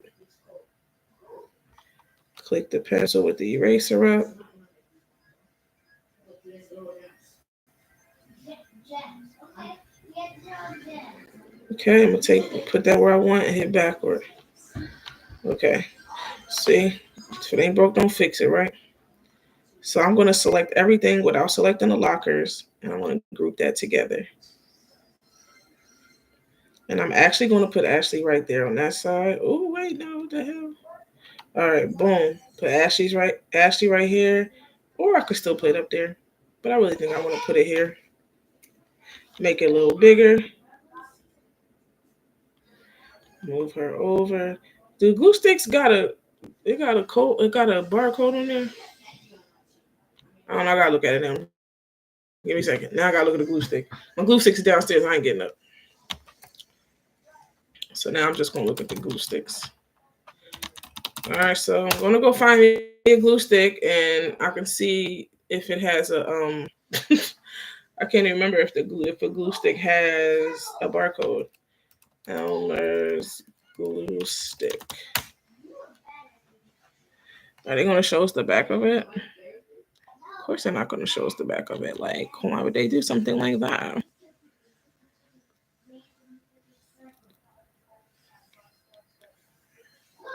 Click the pencil with the eraser up. Okay, I'm gonna put that where I want and hit backward. Okay, see, if it ain't broke, don't fix it, right? So I'm gonna select everything without selecting the lockers, and I'm gonna group that together. And I'm actually gonna put Ashley right there on that side. Oh wait, no, what the hell? All right, boom. Put Ashley right here, or I could still put it up there, but I really think I want to put it here. Make it a little bigger. Move her over. The glue sticks got a code. It got a barcode on there. I don't know. I gotta look at it now. Give me a second. Now I gotta look at the glue stick. My glue stick's downstairs. I ain't getting up. So now I'm just gonna look at the glue sticks. All right, so I'm gonna go find me a glue stick, and I can see if it has a I can't even remember if a glue stick has a barcode. Elmer's glue stick. Are they gonna show us the back of it? Of course, they're not gonna show us the back of it. Like, why would they do something like that?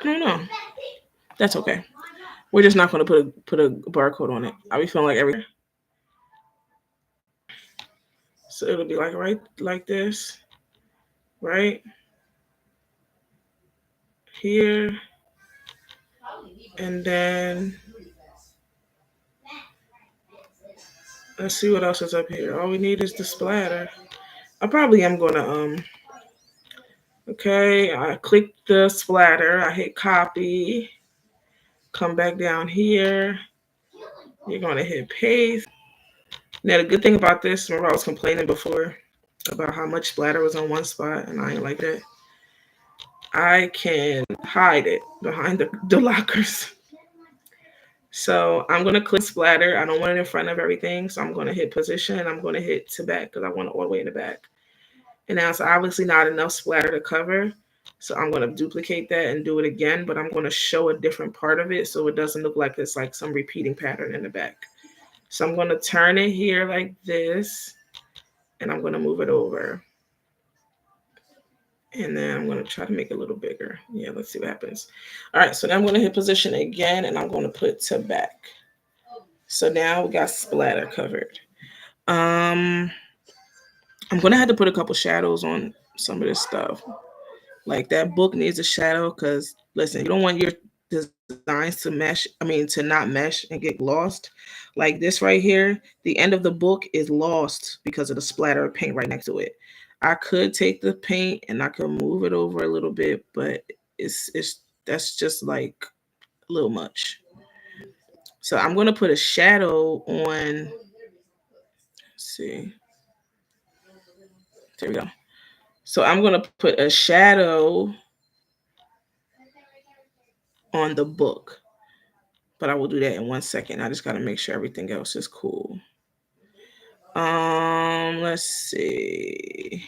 I don't know. That's okay. We're just not gonna put a barcode on it. I'll be feeling like everything. So it'll be like right like this, right here, and then let's see what else is up here. All we need is the splatter. I probably am gonna okay, I click the splatter, I hit copy, come back down here. You're gonna hit paste. Now the good thing about this, remember I was complaining before about how much splatter was on one spot, and I ain't like that. I can hide it behind the lockers. So I'm gonna click splatter. I don't want it in front of everything, so I'm gonna hit position and I'm gonna hit to back because I want it all the way in the back. And now it's obviously not enough splatter to cover. So I'm going to duplicate that and do it again, but I'm going to show a different part of it so it doesn't look like it's like some repeating pattern in the back. So I'm going to turn it here like this, and I'm going to move it over. And then I'm going to try to make it a little bigger. Yeah, let's see what happens. All right, so now I'm going to hit position again, and I'm going to put to back. So now we got splatter covered. I'm going to have to put a couple shadows on some of this stuff. Like that book needs a shadow because, listen, you don't want your designs to to not mesh and get lost. Like this right here, the end of the book is lost because of the splatter of paint right next to it. I could take the paint and I could move it over a little bit, but it's that's just like a little much. So I'm gonna put a shadow on. Let's see, there we go. So I'm gonna put a shadow on the book, but I will do that in 1 second. I just gotta make sure everything else is cool. Let's see.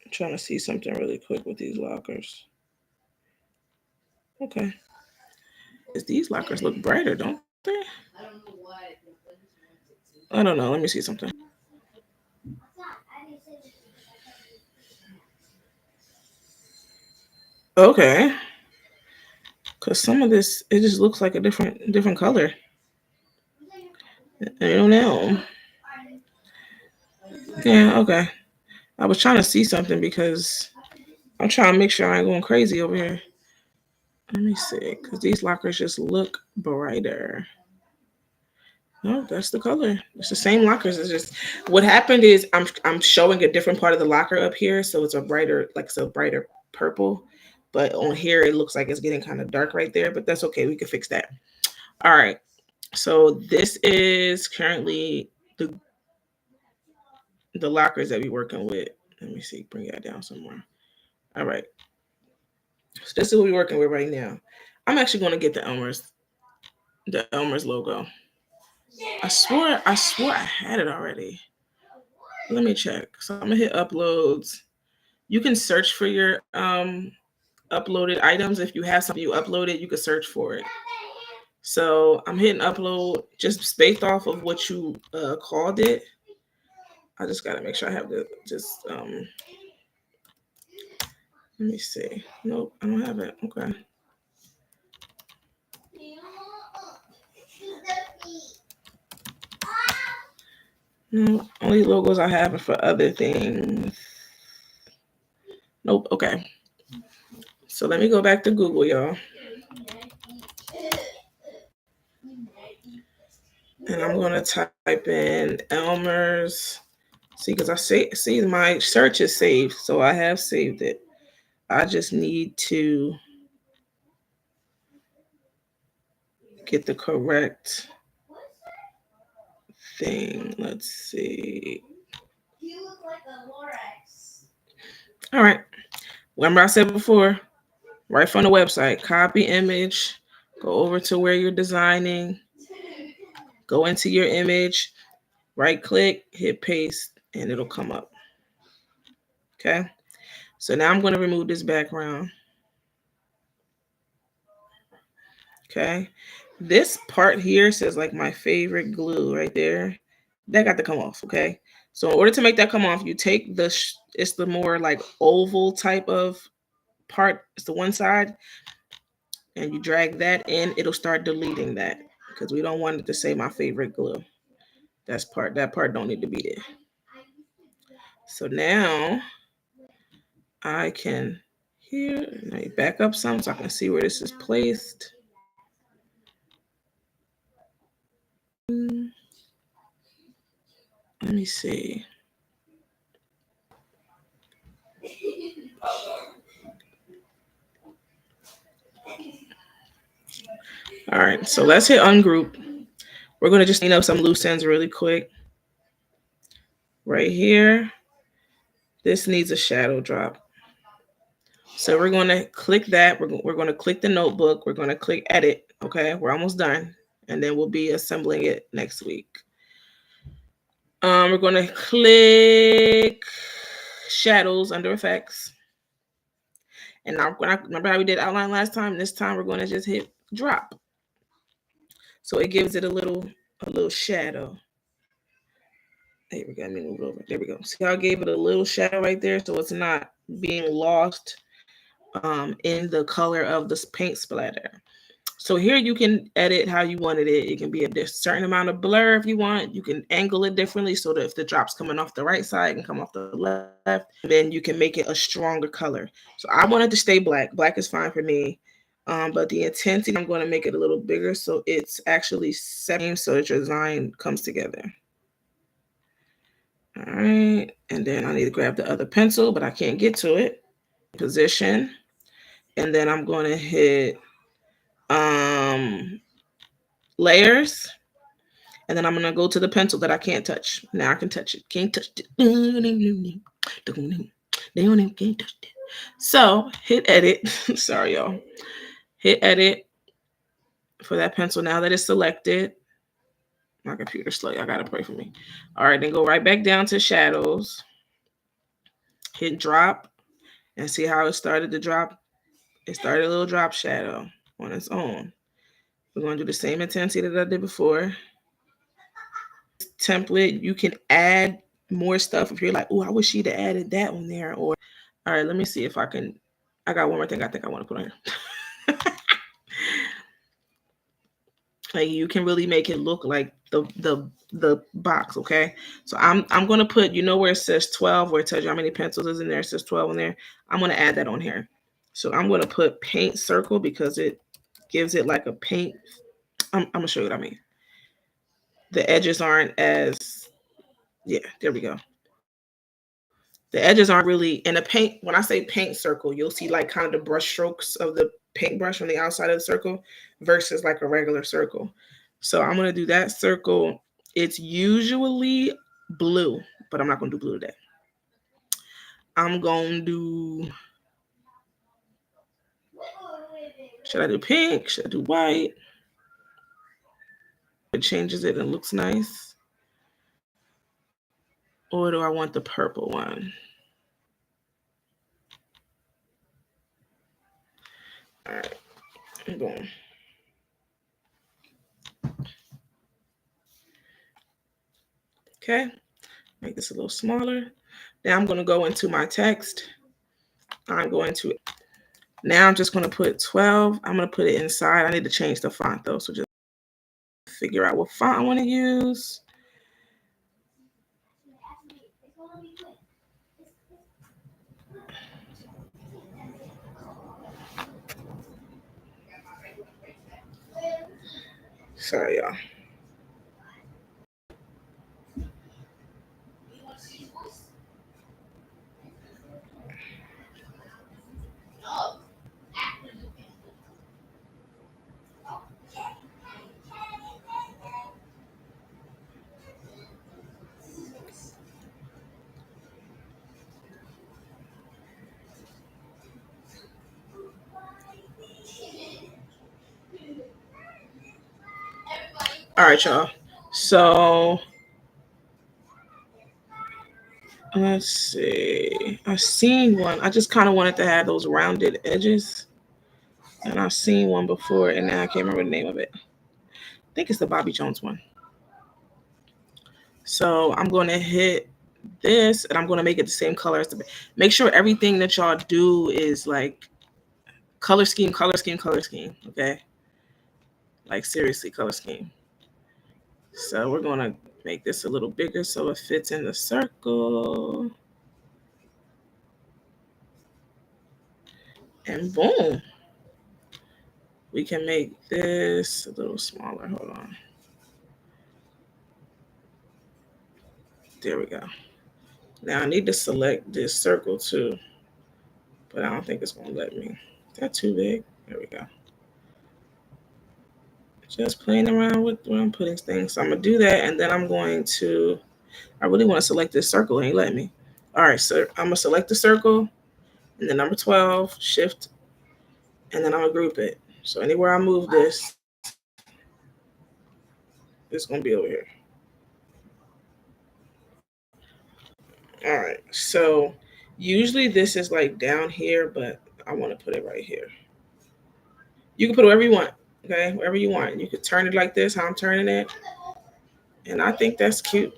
I'm trying to see something really quick with these lockers. Okay. These lockers look brighter, don't they? I don't know. Let me see something. Okay. Cause some of this it just looks like a different color. I don't know. Yeah, okay. I was trying to see something because I'm trying to make sure I ain't going crazy over here. Let me see, because these lockers just look brighter. No, that's the color. It's the same lockers. It's just what happened is I'm showing a different part of the locker up here, so it's a brighter, like it's a brighter purple. But on here it looks like it's getting kind of dark right there, but that's okay. We can fix that. All right. So this is currently the lockers that we're working with. Let me see, bring that down somewhere. All right. So this is what we're working with right now. I'm actually going to get the Elmer's logo. I swore I had it already. Let me check. So I'm gonna hit uploads. You can search for your uploaded items. If you have something you uploaded, you can search for it. So I'm hitting upload just based off of what you called it. I just gotta make sure I have the just let me see. Nope, I don't have it. Okay. No, only logos I have are for other things. Nope. Okay. So let me go back to Google, y'all. And I'm gonna type in Elmer's. See, because see my search is saved, so I have saved it. I just need to get the correct thing. Let's see. All right. Remember I said before, right from the website, copy image, go over to where you're designing, go into your image, right click, hit paste, and it'll come up. Okay. So now I'm going to remove this background. Okay. This part here says like my favorite glue right there. That got to come off. Okay. So in order to make that come off, you take it's the more like oval type of part. It's the one side. And you drag that in. It'll start deleting that because we don't want it to say my favorite glue. That part don't need to be there. So now I can here. Now you back up some so I can see where this is placed. Let me see. All right, so let's hit ungroup. We're going to just clean up some loose ends really quick. Right here, this needs a shadow drop. So we're going to click that. We're going to click the notebook. We're going to click edit. Okay, we're almost done. And then we'll be assembling it next week. We're going to click shadows under effects. And now when I remember how we did outline last time, this time we're going to just hit drop. So it gives it a little shadow. There we go. Let me move it over. There we go. See how I gave it a little shadow right there, so it's not being lost in the color of this paint splatter. So here you can edit how you wanted it. It can be a certain amount of blur if you want. You can angle it differently so that if the drop's coming off the right side, it can come off the left. Then you can make it a stronger color. So I wanted to stay black. Black is fine for me. But the intensity, I'm going to make it a little bigger so it's actually same so that your design comes together. All right. And then I need to grab the other pencil, but I can't get to it. Position. And then I'm going to hit layers. And then I'm going to go to the pencil that I can't touch. Now I can touch it. Can't touch it. Can't touch it. So hit edit. Sorry, y'all. Hit edit for that pencil now that it's selected. My computer's slow. Y'all got to pray for me. All right, then go right back down to shadows. Hit drop and see how it started to drop. It started a little drop shadow on its own. We're going to do the same intensity that I did before. Template, you can add more stuff if you're like, oh, I wish she'd have added that on there. Or, all right, let me see if I can. I got one more thing I think I want to put on here. Like you can really make it look like the box, okay? So I'm gonna put, you know where it says 12, where it tells you how many pencils is in there, it says 12 in there. I'm gonna add that on here. So I'm gonna put paint circle because it gives it like a paint. I'm gonna show you what I mean. The edges aren't as, yeah, there we go. The edges aren't really in a paint. When I say paint circle, you'll see like kind of the brush strokes of the paintbrush on the outside of the circle versus like a regular circle. So I'm going to do that circle. It's usually blue, but I'm not going to do blue today. I'm going to do, should I do pink? Should I do white? It changes it and looks nice. Or do I want the purple one? All right, I'm going. Okay, make this a little smaller. Now I'm going to go into my text. I'm just going to put 12. I'm going to put it inside. I need to change the font though. So just figure out what font I want to use. Sorry, y'all. All right, y'all. So let's see. I seen one. I just kind of wanted to have those rounded edges. And I've seen one before, and now I can't remember the name of it. I think it's the Bobby Jones one. So I'm going to hit this, and I'm going to make it the same color as the. Make sure everything that y'all do is like color scheme, color scheme, color scheme. Okay. Like seriously, color scheme. So we're going to make this a little bigger so it fits in the circle. And boom. We can make this a little smaller. Hold on. There we go. Now I need to select this circle too, but I don't think it's going to let me. Is that too big? There we go. Just playing around with where I'm putting things. So I'm going to do that, and then I'm going to, I really want to select this circle. It ain't letting me. All right, so I'm going to select the circle, and then number 12, shift, and then I'm going to group it. So anywhere I move this, it's going to be over here. All right, so Usually this is like down here, but I want to put it right here. You can put wherever you want, okay? Wherever you want. You could turn it like this, how I'm turning it. And I think that's cute.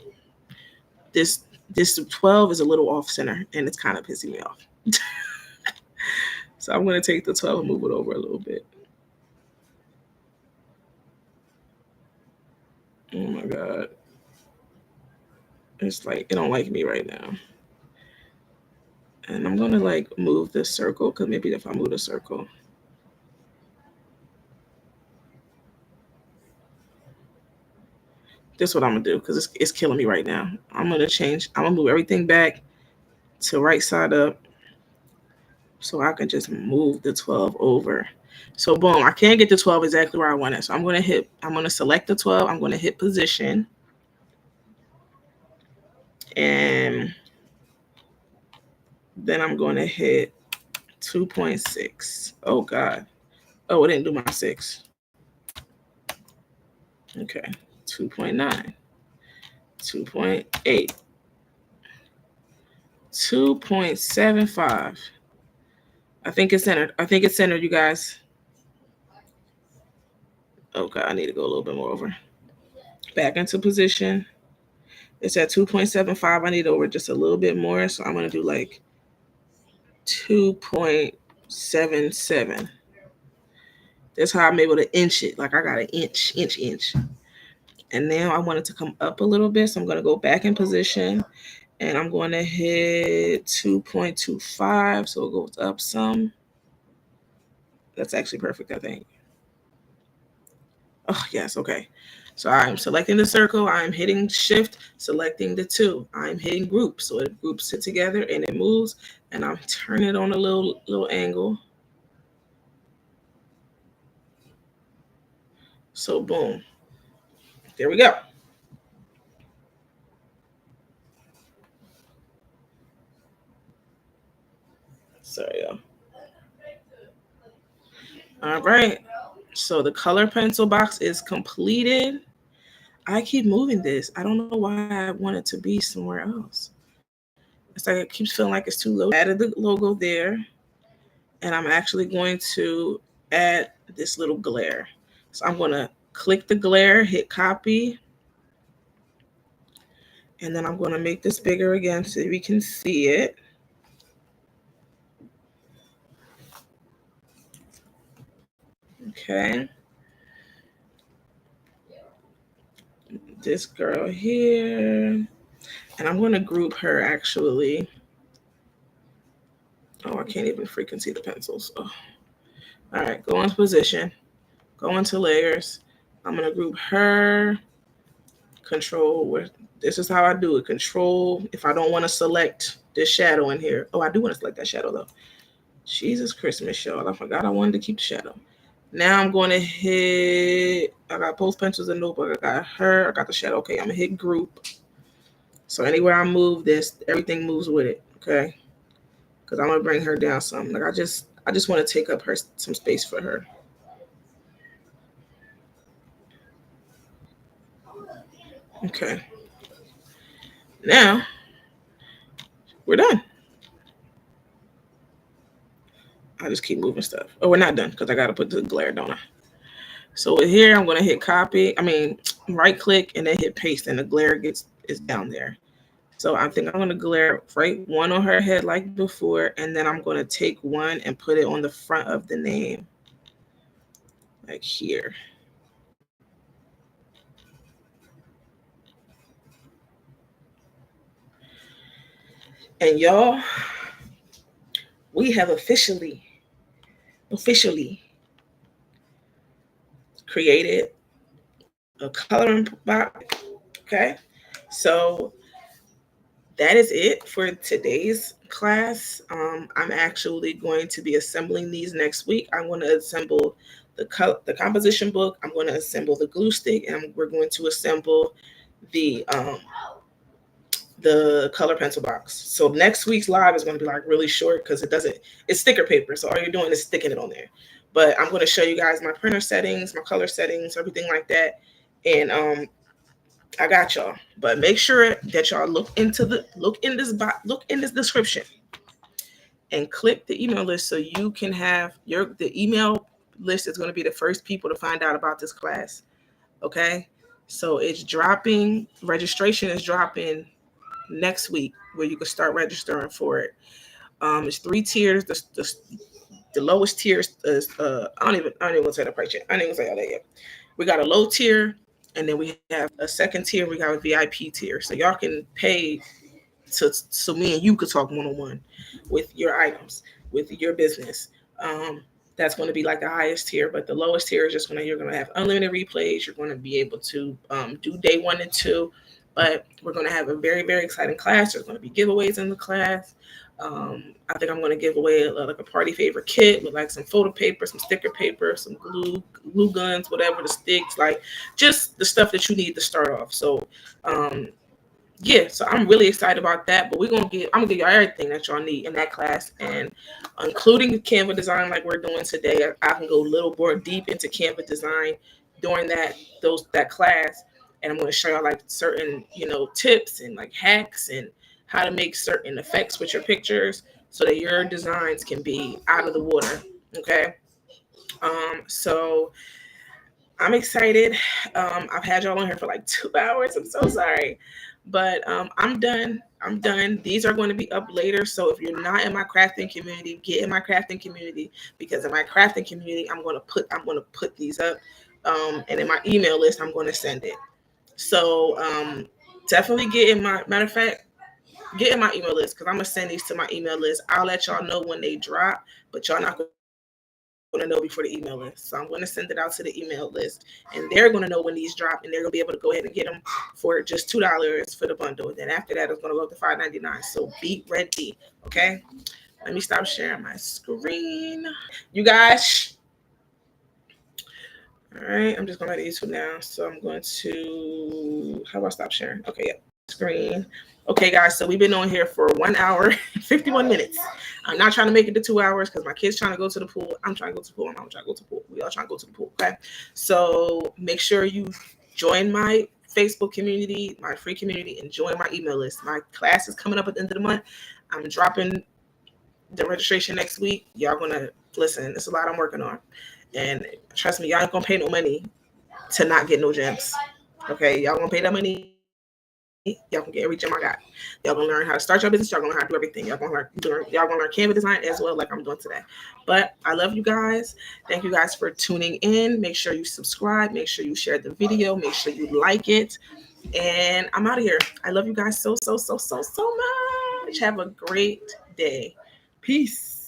This this 12 is a little off center and it's kind of pissing me off. So I'm gonna take the 12 and move it over a little bit. Oh my god. It's like it don't like me right now. And I'm gonna like move this circle because maybe if I move the circle. This is what I'm gonna do because it's killing me right now. I'm gonna change, I'm gonna move everything back to right side up so I can just move the 12 over. So boom, I can't get the 12 exactly where I want it. So I'm gonna select the 12, I'm gonna hit position, and then I'm gonna hit 2.6. Oh God. Oh, it didn't do my 6. Okay. 2.9, 2.8, 2.75. I think it's centered. I think it's centered, you guys. Okay, I need to go a little bit more over. Back into position. It's at 2.75. I need over just a little bit more. So I'm going to do like 2.77. That's how I'm able to inch it. Like I got an inch. And now I want it to come up a little bit. So I'm going to go back in position and I'm going to hit 2.25. So it goes up some. That's actually perfect, I think. Oh, yes. Okay. So I'm selecting the circle. I'm hitting shift, selecting the 2. I'm hitting group. So it groups it together and it moves. And I'm turning it on a little angle. So boom. There we go. Sorry, y'all. All right. So the color pencil box is completed. I keep moving this. I don't know why I want it to be somewhere else. It's like it keeps feeling like it's too low. Added the logo there. And I'm actually going to add this little glare. So I'm going to click the glare, hit copy. And then I'm going to make this bigger again so we can see it. Okay. This girl here. And I'm going to group her actually. Oh, I can't even freaking see the pencils. Oh. All right, go into position. Go into layers. I'm going to group her. Control. This is how I do it. Control. If I don't want to select this shadow in here. Oh, I do want to select that shadow though. Jesus Christmas, y'all. I forgot I wanted to keep the shadow. Now I'm going to hit, I got post pencils and notebook. I got her. I got the shadow. Okay, I'm going to hit group. So anywhere I move this, everything moves with it. Okay. Because I'm going to bring her down some. Like I just want to take up some space for her. Okay. Now we're done. I just keep moving stuff. Oh, we're not done because I got to put the glare, don't I? So here I'm going to hit copy. Right click and then hit paste, and the glare is down there. So I think I'm going to glare right one on her head like before, and then I'm going to take one and put it on the front of the name, like here. And y'all, we have officially created a coloring box. Okay, so that is it for today's class. I'm actually going to be assembling these next week. I'm going to assemble the composition book. I'm going to assemble the glue stick, and we're going to assemble the color pencil box. So next week's live is going to be like really short because it's sticker paper. So all you're doing is sticking it on there. But I'm going to show you guys my printer settings, my color settings, everything like that. And I got y'all. But make sure that y'all look in this description. and click the email list so you can have the email list is going to be the first people to find out about this class. Okay, so it's dropping. Registration is dropping next week, where you can start registering for it. It's 3 tiers. The lowest tier is I don't even want to say the price yet. I don't even say all that yet. We got a low tier, and then we have a second tier. We got a VIP tier, so y'all can pay so me and you could talk one on one with your items, with your business. Um, that's going to be like the highest tier, but the lowest tier is just you're going to have unlimited replays. You're going to be able to do day 1 and 2, but we're going to have a very, very exciting class. There's going to be giveaways in the class. I think I'm going to give away like a party favor kit with like some photo paper, some sticker paper, some glue guns, whatever, the sticks, like just the stuff that you need to start off. So yeah, so I'm really excited about that. But I'm gonna give y'all everything that y'all need in that class, and including the Canva design like we're doing today. I can go a little more deep into Canva design during that class, and I'm gonna show y'all like certain tips and like hacks and how to make certain effects with your pictures so that your designs can be out of the water. Okay. So I'm excited. I've had y'all on here for like 2 hours. I'm so sorry. But I'm done. I'm done. These are going to be up later. So if you're not in my crafting community, get in my crafting community, because in my crafting community, I'm going to put these up. And in my email list, I'm going to send it. So definitely matter of fact, get in my email list, because I'm going to send these to my email list. I'll let y'all know when they drop, but y'all not going to know before the email list. So I'm going to send it out to the email list, and they're going to know when these drop, and they're going to be able to go ahead and get them for just $2 for the bundle. And then after that, it's going to go up to $5.99. So be ready. Okay. Let me stop sharing my screen. You guys. All right. I'm just going to let YouTube now. So I'm going to, how do I stop sharing? Okay. Yeah. Screen. Okay, guys, so we've been on here for 1 hour, 51 minutes. I'm not trying to make it to 2 hours because my kid's trying to go to the pool. I'm trying to go to the pool. I'm trying to go to the pool. We all trying to go to the pool. Okay. So make sure you join my Facebook community, my free community, and join my email list. My class is coming up at the end of the month. I'm dropping the registration next week. Y'all gonna listen. It's a lot I'm working on. And trust me, y'all ain't gonna pay no money to not get no gems. Okay, y'all gonna pay that money. Y'all can get every gem I got. Y'all gonna learn how to start your business. Y'all gonna learn how to do everything. Y'all gonna learn Canva design as well, like I'm doing today. But I love you guys. Thank you guys for tuning in. Make sure you subscribe. Make sure you share the video. Make sure you like it. And I'm out of here. I love you guys so much. Have a great day. Peace.